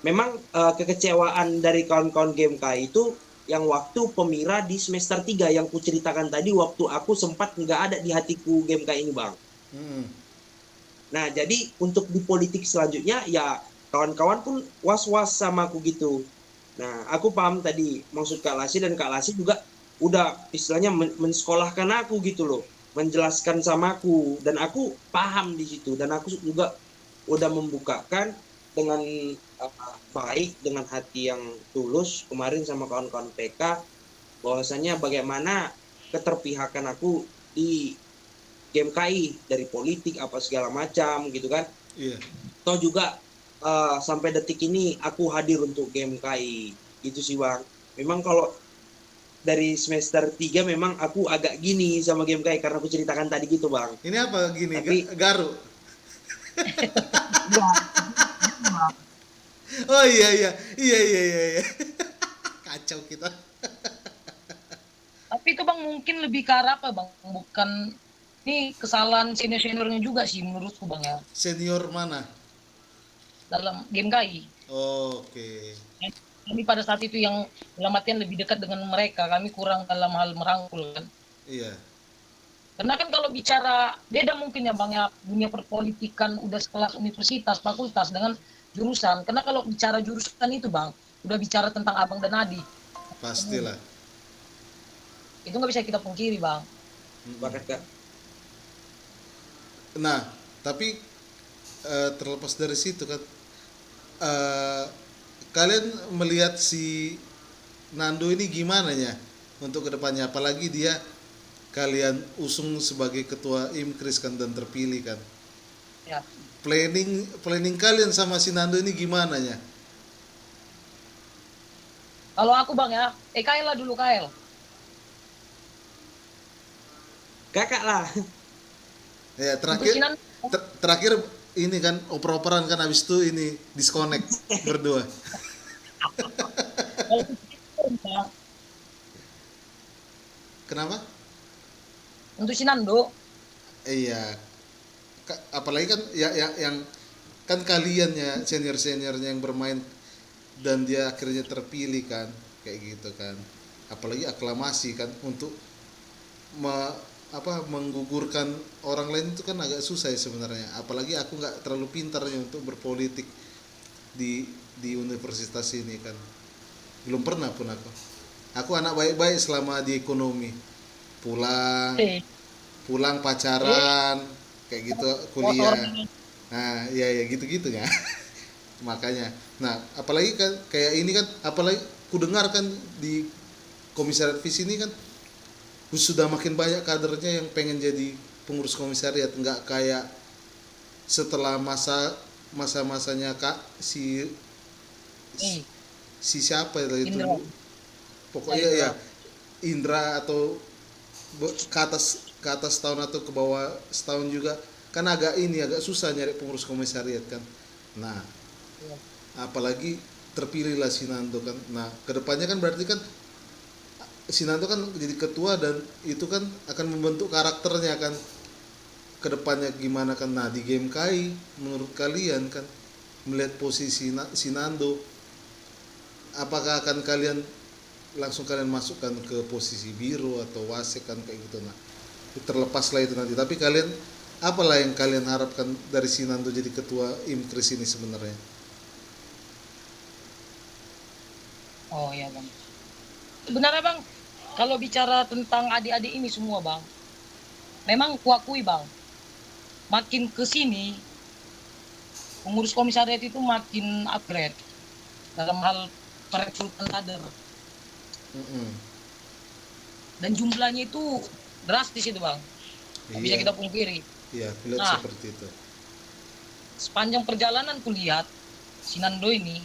S1: Memang kekecewaan dari kawan-kawan GMK itu yang waktu Pemira di semester 3 yang kuceritakan tadi waktu aku sempat nggak ada di hatiku GMK ini Bang.
S2: Mm-mm.
S1: Nah jadi untuk di politik selanjutnya ya kawan-kawan pun was-was sama aku gitu. Nah aku paham tadi maksud Kak Lasi dan Kak Lasi juga udah istilahnya mensekolahkan aku gitu loh. Menjelaskan sama aku dan aku paham di situ dan aku juga udah membukakan dengan baik dengan hati yang tulus kemarin sama kawan-kawan PK bahwasanya bagaimana keterpihakan aku di game KI dari politik apa segala macam gitu kan.
S2: Iya.
S1: Toh juga sampai detik ini aku hadir untuk game KI. Itu sih Bang. Memang kalau dari semester 3 memang aku agak gini sama game KI karena aku ceritakan tadi gitu Bang.
S2: Ini apa gini?
S1: Tapi
S2: Garu.
S3: Ya,
S2: Oh iya iya. Iya iya iya iya. Kacau kita.
S3: tapi itu bang mungkin lebih ke arah apa bang? Bukan ini kesalahan senior-seniornya juga sih menurutku bang ya
S2: Senior mana?
S3: dalam game KI.
S2: Oke.
S3: Kami pada saat itu yang dalam artian lebih dekat dengan mereka, kami kurang dalam hal merangkul kan.
S2: Iya.
S3: Karena kan kalau bicara beda mungkin ya bang ya dunia perpolitikan udah sekelas universitas, fakultas dengan jurusan. Karena kalau bicara jurusan itu bang, udah bicara tentang abang dan adik.
S2: Pastilah.
S3: Itu nggak bisa kita pungkiri bang.
S1: Bakat Kak.
S2: Nah, tapi terlepas dari situ kan, eh, kalian melihat si Nando ini gimana ya untuk kedepannya? Apalagi dia kalian usung sebagai ketua IMKRIS kan dan terpilih kan.
S3: Ya.
S2: Planning kalian sama si Nando ini gimana ya?
S3: Kalau aku bang ya, KL lah dulu KL.
S1: Kakak lah.
S2: Ya
S3: Untuk
S2: terakhir
S3: Sinan,
S2: terakhir ini kan oper-operan kan habis itu ini disconnect berdua.
S3: kalau Bang,
S2: Kenapa?
S3: untuk Sinando,
S2: Iya. Apalagi kan ya yang kan kalian ya senior-seniornya yang bermain dan dia akhirnya terpilih kan, kayak gitu kan. Apalagi aklamasi kan untuk menggugurkan orang lain itu kan agak susah ya sebenarnya. Apalagi aku nggak terlalu pintarnya untuk berpolitik di universitas ini kan. Belum pernah pun aku anak baik-baik selama di ekonomi, pulang
S3: Eh,
S2: pulang pacaran kayak gitu,
S3: motor
S2: kuliah. Nah ya gitu ya. Makanya nah apalagi kan kayak ini kan, apalagi ku dengar kan di komisariat vis ini kan sudah makin banyak kadernya yang pengen jadi pengurus komisariat, nggak kayak setelah masa-masanya kak
S3: nih,
S2: si siapa itu
S3: Indra.
S2: pokoknya
S3: Indra.
S2: ya Indra atau ke atas tahun atau ke bawah setahun juga kan agak susah nyari pengurus komisariat kan. Nah
S3: Iya.
S2: apalagi terpilihlah Sinando kan. Nah kedepannya kan berarti kan Sinando kan jadi ketua dan itu kan akan membentuk karakternya kan kedepannya gimana kan. Nah di game KAI menurut kalian kan melihat posisi Sinando, apakah akan kalian masukkan ke posisi biro atau wasek kan kayak gitu. Nah terlepas lah itu nanti, tapi kalian apalah yang kalian harapkan dari Sinando jadi ketua IMKRIS ini sebenarnya?
S3: Oh iya bang. Sebenarnya bang, kalau bicara tentang adik-adik ini semua bang, memang kuakui bang, makin ke sini pengurus komisariat itu makin upgrade dalam hal perekrutan kader,
S2: Mm-mm.
S3: dan jumlahnya itu drastis itu bang, nggak bisa
S2: Iya,
S3: kita pungkiri.
S2: iya, kulihat
S3: Nah,
S2: seperti itu.
S3: sepanjang perjalanan kulihat Sinando ini,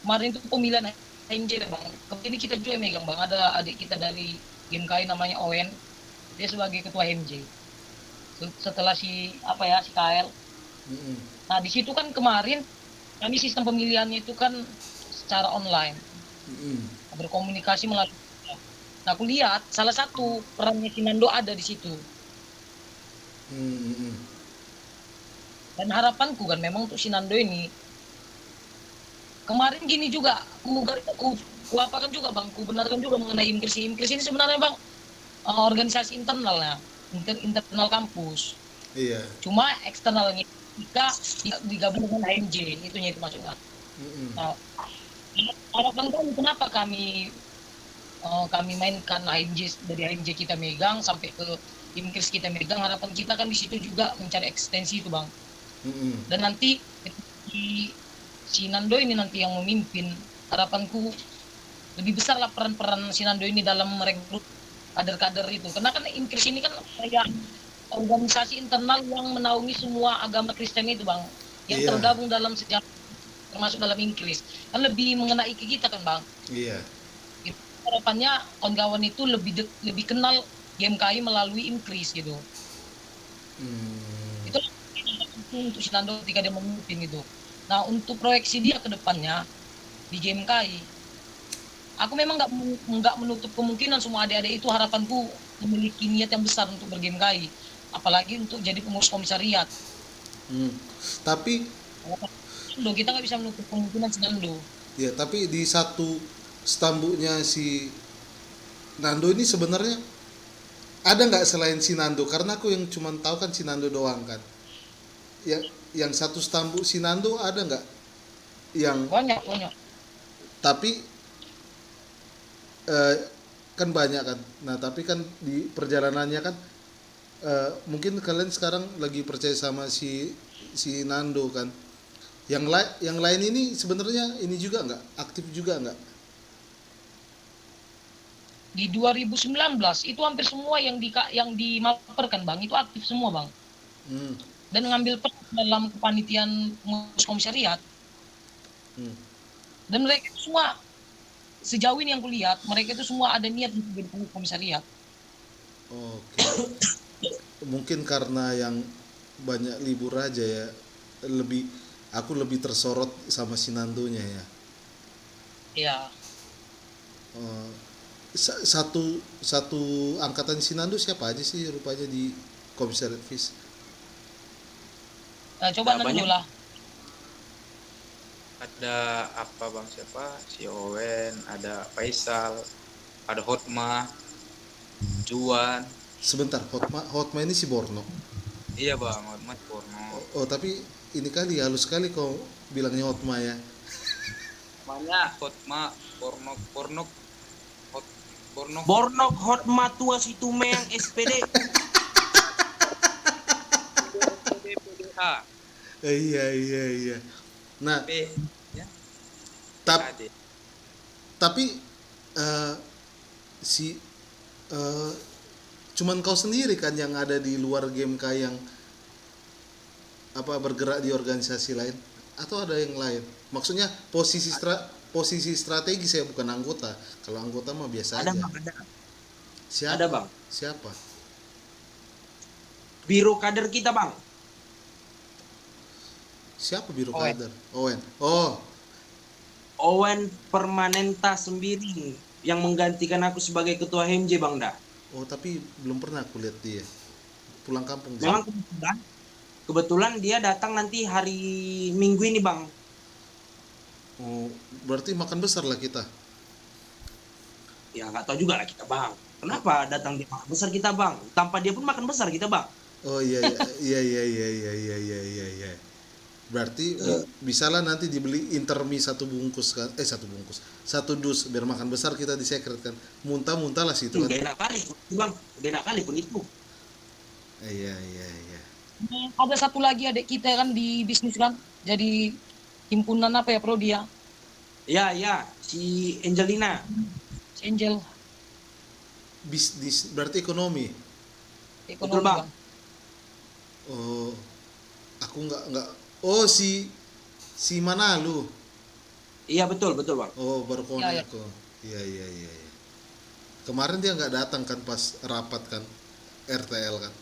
S3: kemarin itu pemilihan HMJ bang, ini kita juga yang megang bang, ada adik kita dari GMKI namanya Owen, dia sebagai ketua HMJ. Setelah si KL.
S2: Mm-mm.
S3: Nah di situ kan kemarin kami sistem pemilihannya itu kan secara online,
S2: Mm-mm.
S3: berkomunikasi melalui. Nah aku lihat salah satu perannya Sinando ada di situ,
S2: Mm-mm.
S3: dan harapanku kan memang untuk Sinando ini kemarin gini juga ku apakan juga bang, ku benarkan juga mengenai IMKRIS. IMKRIS ini sebenarnya bang organisasi internalnya, internal kampus.
S2: Iya.
S3: Cuma eksternalnya jika digabung dengan HMJ, itunya itu maksudnya.
S2: Mm-mm.
S3: Nah, harapan kami kenapa kami mainkan HMJ, dari HMJ kita megang sampai ke IMKRIS kita megang, harapan kita kan di situ juga mencari ekstensi itu bang.
S2: Mm-mm.
S3: Dan nanti si Nando ini nanti yang memimpin, harapanku lebih besar lah peran-peran si Nando ini dalam merekrut kader-kader itu, karena kan IMKRIS ini kan kayak organisasi internal yang menaungi semua agama Kristen itu bang, yang
S2: Iya.
S3: tergabung dalam sejarah termasuk dalam IMKRIS, kan lebih mengenai ke kita kan bang.
S2: Iya.
S3: Harapannya kawan-kawan itu lebih kenal GMKI melalui IMKRIS gitu.
S2: Mm.
S3: Itu untuk si Nando ketika dia memimpin gitu. Nah untuk proyeksi dia ke depannya di GMKI, aku memang nggak menutup kemungkinan semua adik-adik itu, harapanku memiliki niat yang besar untuk ber-GMKI, apalagi untuk jadi pengurus komisariat.
S2: Tapi
S3: Kita nggak bisa menutup kemungkinan si Nando.
S2: ya, tapi di satu stambuknya si Nando ini sebenarnya ada nggak selain si Nando? Karena aku yang cuma tahu kan si Nando doang kan. Yang satu stambuk si Nando ada nggak? Yang
S3: Banyak.
S2: tapi kan banyak kan. Nah tapi kan di perjalanannya kan mungkin kalian sekarang lagi percaya sama si Nando kan. Yang lain ini sebenarnya ini juga nggak aktif juga nggak?
S3: Di 2019 itu hampir semua yang dimaperkan bang itu aktif semua bang,
S2: Hmm.
S3: dan ngambil peran dalam kepanitiaan pengurus komisariat.
S2: Hmm.
S3: Dan mereka semua sejauh ini yang kulihat, mereka itu semua ada niat untuk jadi pengurus komisariat.
S2: Oke. Mungkin karena yang banyak libur aja ya, aku lebih tersorot sama si Nandonya ya.
S3: Ya,
S2: Satu angkatan Sinando siapa aja sih rupanya di Komisariat Vis?
S3: coba
S1: Nah,
S3: nanti
S1: banyak.
S3: lah
S4: ada apa bang siapa si Owen, ada Faisal, ada Hotma, Juan.
S2: Sebentar, Hotma ini si Borno.
S4: Iya bang, Hotma Porno.
S2: Oh, tapi ini kali halus sekali kau bilangnya Hotma ya.
S4: Namanya Hotma Porno Porno Hot Porno
S1: Bornok Hotma tua situ yang SPD.
S4: PDH
S2: Iya, iya, iya. Nah,
S4: P ya
S2: tap-
S4: PHD.
S2: tapi eh, si eh, cuman kau sendiri kan yang ada di luar game yang apa bergerak di organisasi lain atau ada yang lain? Maksudnya posisi strategis ya, bukan anggota. Kalau anggota mah biasa
S1: Ada
S2: aja.
S1: bang, ada.
S2: Siapa?
S1: Ada, Bang.
S2: Siapa?
S1: Biro kader kita bang.
S2: Siapa biro
S3: Owen.
S2: kader? Owen. Oh,
S1: Owen Permanenta Sembiring yang menggantikan aku sebagai ketua HMJ bang dah.
S2: oh tapi belum pernah aku lihat dia. Pulang kampung dia.
S1: Memang kebetulan dia datang nanti hari Minggu ini bang.
S2: Oh, berarti makan besar lah kita.
S1: Ya nggak tahu juga lah kita bang. Kenapa datang dia makan besar kita bang? Tanpa dia pun makan besar kita bang.
S2: Oh iya iya iya iya iya iya iya iya iya. Berarti bisa lah nanti dibeli intermi satu bungkus kan? Satu bungkus, satu dus biar makan besar kita di secret kan? Muntah-muntah lah situ
S1: Udah
S2: kan?
S1: enak kali bang. Udah enak kali pun itu.
S2: Iya iya iya.
S3: Ada satu lagi adik kita kan di bisnis kan, jadi himpunan apa ya, Prodi ya,
S1: Ya ya si Angelina.
S3: si Angel,
S2: Bisnis berarti ekonomi.
S3: ekonomi
S1: Betul, Bang.
S3: Bang.
S2: Oh, aku nggak. Oh si Manalu.
S1: Iya betul betul bang.
S2: Oh baru
S3: Iya, iya.
S2: connect kok. Iya iya iya. Iya. Kemarin dia nggak datang kan pas rapat kan RTL kan.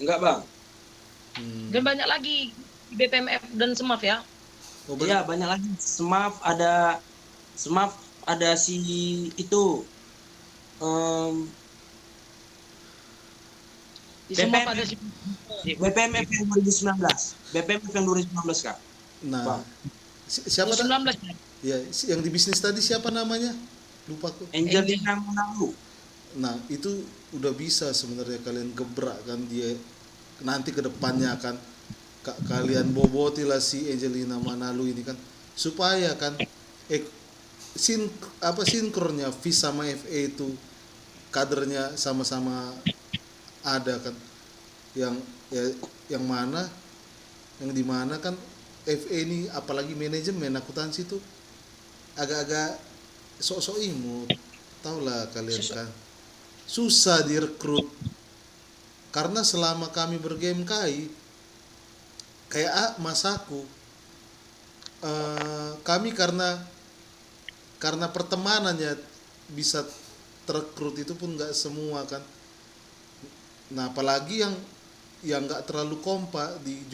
S1: Enggak bang.
S3: Dan banyak lagi di BPMF dan SEMAF ya.
S2: Oh
S1: Iya banyak lagi. Semaf ada si itu.
S3: Di SEMAF
S1: BPMF.
S3: ada si
S1: BPMF yang 2019. BPMF yang 2019 kak.
S2: Nah,
S1: Bang.
S2: siapa tadi?
S3: 19 ya.
S2: Ya, yang di bisnis tadi siapa namanya? Lupa aku.
S1: Angelina Munalu.
S2: Nah, itu udah bisa sebenarnya kalian gebrak kan dia nanti ke depannya kan kalian boboti lah si Angelina Manalu ini kan supaya kan sinkronnya FIS sama FA itu kadernya sama-sama ada kan yang ya yang mana yang di mana kan FA ini apalagi manajemen akuntansi itu agak-agak sok-sok imut, tau lah kalian kan susah direkrut karena selama kami bergame kayak masaku kami karena pertemanannya bisa terekrut itu pun nggak semua kan. Nah apalagi yang nggak terlalu kompak di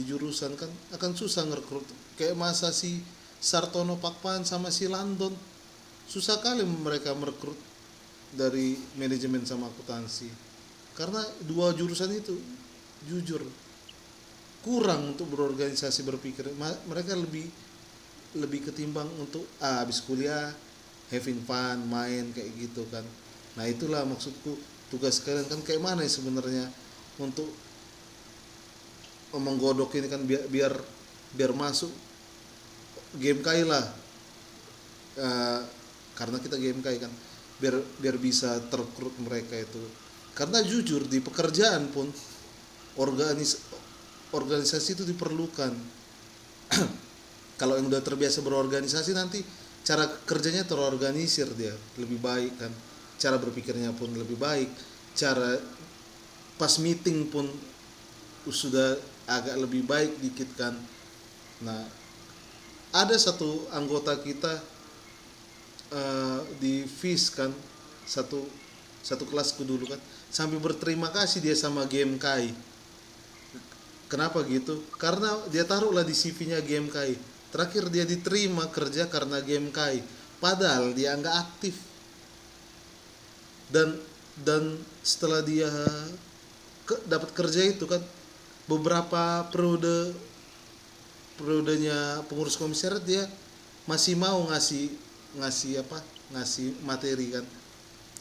S2: jurusan kan akan susah ngerekrut kayak masa si Sartono Pakpan sama si Landon susah kali mereka merekrut dari manajemen sama akuntansi karena dua jurusan itu jujur kurang untuk berorganisasi berpikir. Mereka lebih ketimbang untuk habis kuliah having fun main kayak gitu kan. Nah itulah maksudku tugas kalian kan kayak mana ya sebenarnya untuk menggodok ini kan biar masuk game kai lah. Karena kita game kai kan biar bisa terekrut mereka itu karena jujur di pekerjaan pun organisasi itu diperlukan. Kalau yang udah terbiasa berorganisasi nanti cara kerjanya terorganisir dia lebih baik kan, cara berpikirnya pun lebih baik, cara pas meeting pun sudah agak lebih baik dikit kan. Nah ada satu anggota kita di FIS kan satu kelasku dulu kan sampai berterima kasih dia sama game kai. Kenapa gitu? Karena dia taruhlah di CV-nya game kai terakhir dia diterima kerja karena game kai padahal dia nggak aktif dan setelah dia dapat kerja itu kan beberapa periode periodenya pengurus komisariat dia masih mau ngasih materi kan,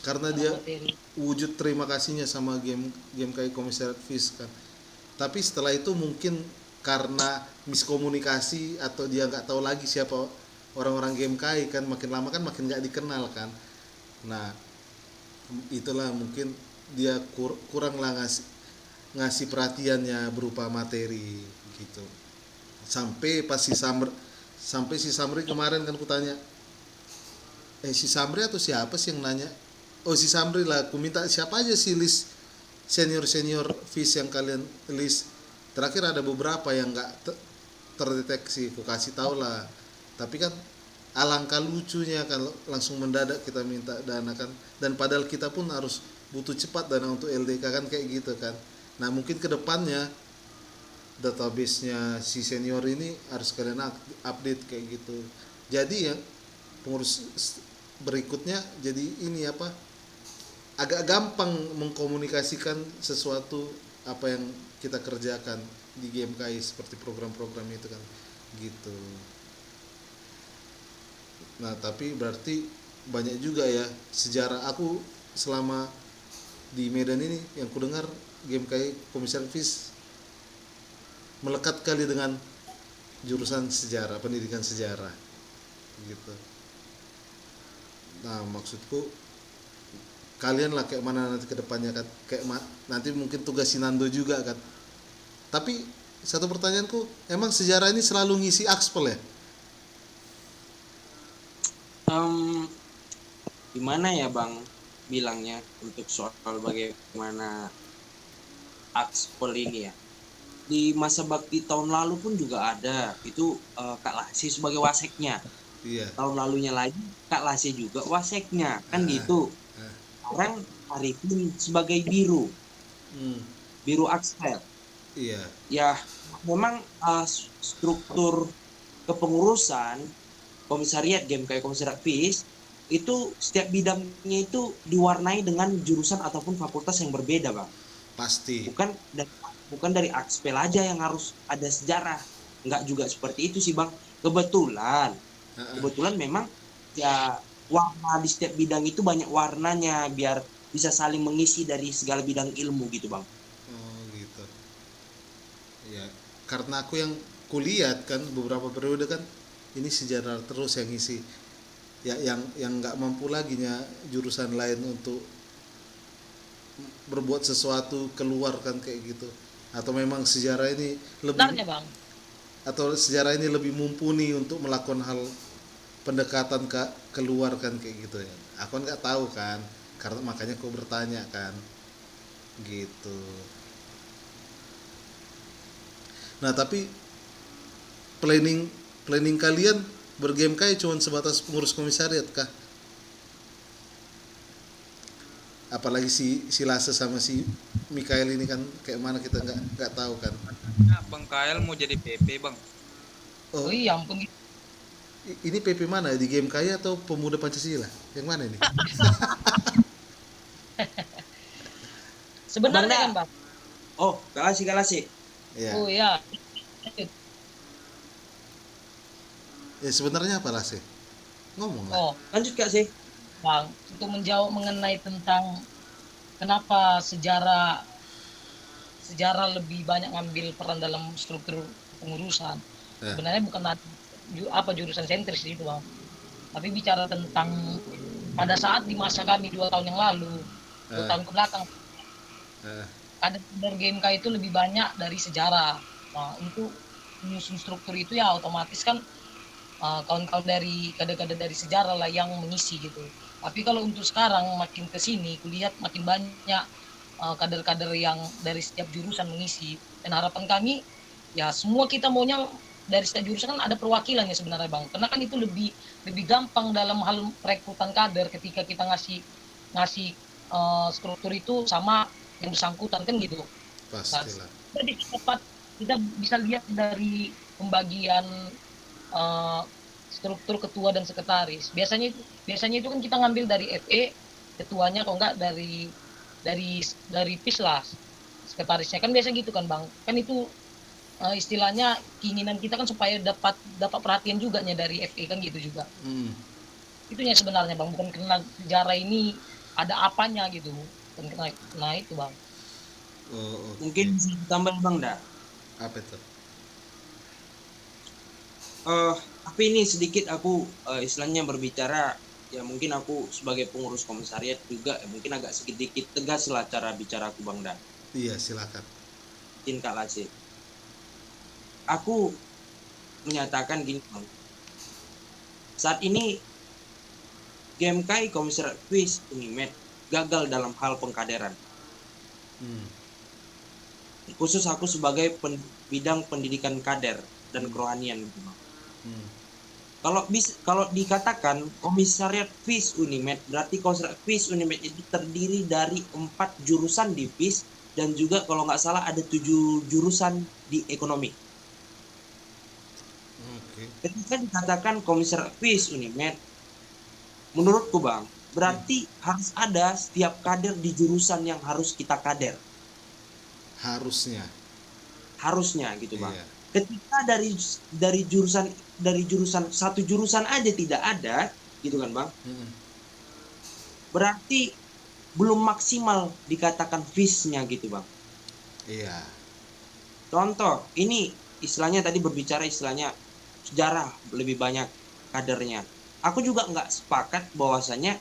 S2: karena dia
S3: materi.
S2: wujud terima kasihnya sama game kayak komisariat FIS kan. Tapi setelah itu mungkin karena miskomunikasi atau dia nggak tahu lagi siapa orang-orang game kai kan, makin lama kan makin nggak dikenal kan. Nah itulah mungkin dia kurang lah ngasih perhatiannya berupa materi gitu. Sampai si Samri kemarin kan kutanya, si Samri atau siapa sih yang nanya, oh si Samri lah, aku minta siapa aja sih list senior FIS yang kalian list. Terakhir ada beberapa yang nggak terdeteksi, aku kasih tahu lah. Tapi kan alangkah lucunya kan langsung mendadak kita minta dana kan, dan padahal kita pun harus butuh cepat dana untuk LDK kan kayak gitu kan. Nah mungkin kedepannya database-nya si senior ini harus kalian update kayak gitu. Jadi ya pengurus berikutnya jadi ini agak gampang mengkomunikasikan sesuatu apa yang kita kerjakan di GMKI seperti program-program itu kan gitu. Nah tapi berarti banyak juga ya sejarah aku selama di Medan ini yang ku dengar GMKI Komisariat FIS melekat kali dengan jurusan sejarah, pendidikan sejarah gitu. Nah maksudku kalian lah kayak mana nanti ke depannya kan, kayak nanti mungkin tugas Sinando juga kan. Tapi satu pertanyaanku, emang sejarah ini selalu ngisi akspel ya?
S1: Gimana ya Bang bilangnya untuk soal bagaimana akspel ini ya. Di masa bakti tahun lalu pun juga ada itu Kak Lasi sebagai waseknya.
S2: Iya.
S1: Tahun lalunya lagi Kak Lasi juga waseknya kan gitu. Orang Arifin sebagai biru akspel.
S2: Iya.
S1: Ya memang struktur kepengurusan komisariat GMKI Komisariat FIS itu setiap bidangnya itu diwarnai dengan jurusan ataupun fakultas yang berbeda Bang.
S2: Pasti.
S1: Bukan dari akspel aja yang harus ada sejarah, nggak juga seperti itu sih Bang. Kebetulan memang ya warna di setiap bidang itu banyak warnanya biar bisa saling mengisi dari segala bidang ilmu gitu Bang.
S2: Oh gitu. Ya karena aku yang kulihat kan beberapa periode kan ini sejarah terus yang isi. Ya yang nggak mampu lagi nya jurusan lain untuk berbuat sesuatu keluar kan kayak gitu. Atau memang sejarah ini
S3: Sebenarnya Bang,
S2: atau sejarah ini lebih mumpuni untuk melakukan hal pendekatan keluar kan kayak gitu ya. Aku kan nggak tahu kan, karena makanya aku bertanya kan gitu. Nah tapi planning kalian bergame kayak cuma sebatas pengurus komisariat kah? Apalagi si Lase sama si Mikael ini kan kayak mana kita nggak tahu kan.
S4: Nah, Bang Kael mau jadi PP Bang.
S3: oh iya ampun,
S2: Ini PP mana, di game kaya atau pemuda Pancasila? Yang mana ini?
S3: sebenarnya
S1: Bang,
S3: kan Bang.
S1: Oh, Kalasi.
S2: Ya.
S3: Oh iya,
S2: Ya sebenarnya apa Lase? Ngomong lah.
S3: oh
S1: Lanjut Kak sih.
S3: Bang, untuk menjawab mengenai tentang kenapa sejarah lebih banyak ngambil peran dalam struktur pengurusan.
S2: Ya.
S3: Sebenarnya bukan jurusan sentris itu Bang. Tapi bicara tentang pada saat di masa kami 2 tahun yang lalu, 2 tahun ke belakang, kader GMK itu lebih banyak dari sejarah. Nah, untuk menyusun struktur itu ya otomatis kan kawan-kawan dari kader-kader dari sejarah lah yang mengisi gitu. Tapi kalau untuk sekarang makin ke sini kulihat makin banyak kader-kader yang dari setiap jurusan mengisi, dan harapan kami ya semua kita maunya dari setiap jurusan kan ada perwakilannya sebenarnya Bang, karena kan itu lebih gampang dalam hal perekrutan kader ketika kita ngasih struktur itu sama yang bersangkutan kan gitu.
S2: Pastilah.
S3: Jadi cepat kita bisa lihat dari pembagian struktur ketua dan sekretaris. Biasanya itu kan kita ngambil dari FE ketuanya, kalau enggak dari PIS lah sekretarisnya, kan biasa gitu kan Bang. Kan itu istilahnya keinginan kita kan supaya dapat perhatian juga nya dari FA kan gitu juga. Itunya sebenarnya bang, bukan karena sejarah ini ada apanya gitu, bukan karena itu bang.
S1: Mungkin bisa ditambah bang dah.
S2: Apa itu?
S1: Tapi ini sedikit aku istilahnya berbicara, ya mungkin aku sebagai pengurus komisariat juga mungkin agak sedikit tegas lah cara bicara aku bang dah.
S2: Iya silakan.
S1: Kak Lase. Aku menyatakan gini bang. Saat ini GMKI Komisariat FIS Unimed gagal dalam hal pengkaderan. Khusus aku sebagai bidang pendidikan kader dan kerohanian gitu bang. Kalau dikatakan Komisariat FIS Unimed, berarti Komisariat FIS Unimed itu terdiri dari 4 jurusan di FIS dan juga kalau nggak salah ada 7 jurusan di ekonomi. Ketika dikatakan Komisariat FIS Unimed, menurutku bang, berarti harus ada setiap kader di jurusan yang harus kita kader. Harusnya gitu bang. Iya. Ketika dari jurusan satu jurusan aja tidak ada, gitu kan bang? Berarti belum maksimal dikatakan FIS-nya gitu bang.
S2: Iya.
S1: Contoh, ini istilahnya tadi berbicara istilahnya sejarah lebih banyak kadernya. Aku juga nggak sepakat bahwasanya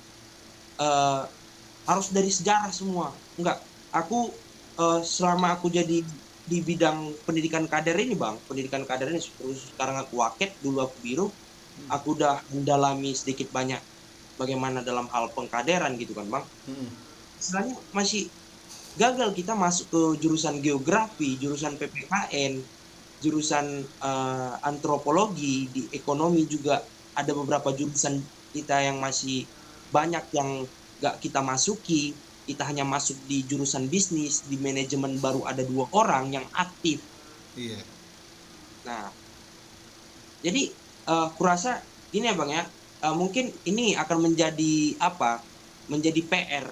S1: harus dari sejarah semua. Enggak. Aku selama aku jadi di bidang pendidikan kader ini bang, pendidikan kader ini sekarang aku waket, dulu aku biru, aku udah mendalami sedikit banyak bagaimana dalam hal pengkaderan gitu kan bang. Istilahnya masih gagal kita masuk ke jurusan geografi, jurusan PPKN, jurusan antropologi, di ekonomi juga ada beberapa jurusan kita yang masih banyak yang gak kita masuki. Kita hanya masuk di jurusan bisnis, di manajemen baru ada 2 orang yang aktif.
S2: Iya.
S1: Nah, jadi kurasa ini ya bang ya, mungkin ini akan menjadi menjadi PR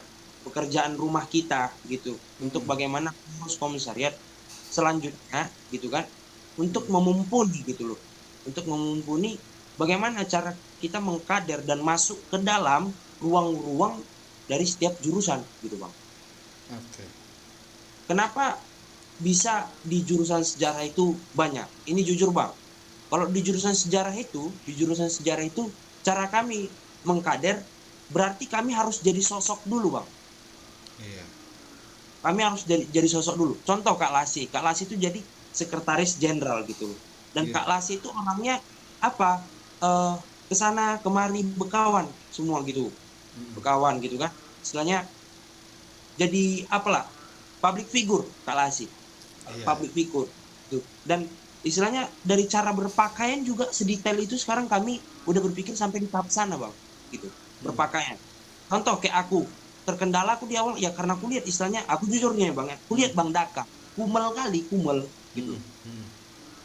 S1: pekerjaan rumah kita gitu, untuk bagaimana pengurus komisariat selanjutnya gitu kan, untuk memumpuni gitu loh, untuk memumpuni bagaimana cara kita mengkader dan masuk ke dalam ruang-ruang dari setiap jurusan gitu bang. Kenapa bisa di jurusan sejarah itu banyak? Ini jujur bang, kalau di jurusan sejarah itu cara kami mengkader berarti kami harus jadi sosok dulu bang.
S2: Iya.
S1: Kami harus jadi sosok dulu. Contoh Kak Lasi itu jadi sekretaris jenderal gitu. Dan Kak Lasi itu orangnya kesana kemari bekawan semua gitu. Bekawan gitu kan, istilahnya jadi public figure Kak Lasi. Public figure gitu. Dan istilahnya dari cara berpakaian juga sedetail itu sekarang kami udah berpikir sampai di tahap sana bang gitu, berpakaian. Contoh kayak aku, terkendala aku di awal ya karena aku lihat istilahnya, aku jujurnya ya bang, aku lihat Bang Daka kumel gitu.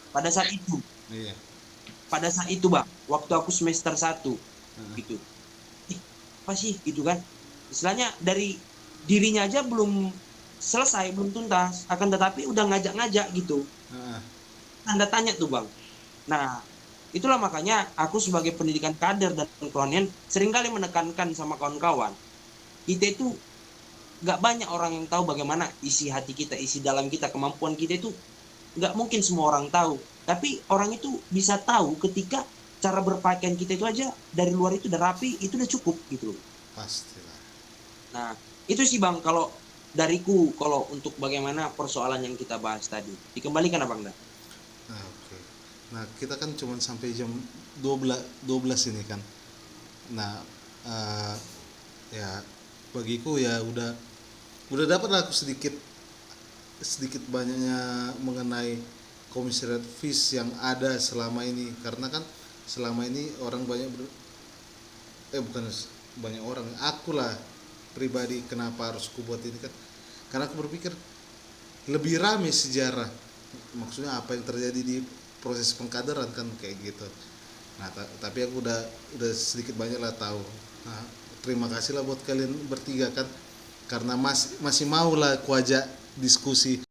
S1: Pada saat itu bang, waktu aku semester 1 gitu, apa sih gitu kan, istilahnya dari dirinya aja belum selesai, belum tuntas, akan tetapi udah ngajak-ngajak gitu. Tanda tanya tuh bang. Nah itulah makanya aku sebagai pendidikan kader dan kerohanian seringkali menekankan sama kawan-kawan, kita itu gak banyak orang yang tahu bagaimana isi hati kita, isi dalam kita, kemampuan kita itu gak mungkin semua orang tahu, tapi orang itu bisa tahu ketika cara berpakaian kita itu aja dari luar itu udah rapi, itu udah cukup gitu loh.
S2: Pastilah.
S1: Nah itu sih bang kalau dariku, kalau untuk bagaimana persoalan yang kita bahas tadi. Dikembalikan apa enggak?
S2: Nah kita kan cuma sampai jam 12 ini kan. Nah ya bagiku ya udah dapat aku sedikit banyaknya mengenai komisariat FIS yang ada selama ini, karena kan selama ini orang bukan banyak orang, aku lah pribadi kenapa harus ku buat ini kan, karena aku berpikir lebih ramai sejarah, maksudnya apa yang terjadi di proses pengkaderan kan kayak gitu. Nah tapi aku udah sedikit banyak lah tahu. Nah terima kasih lah buat kalian bertiga kan, karena masih mau lah ku ajak diskusi.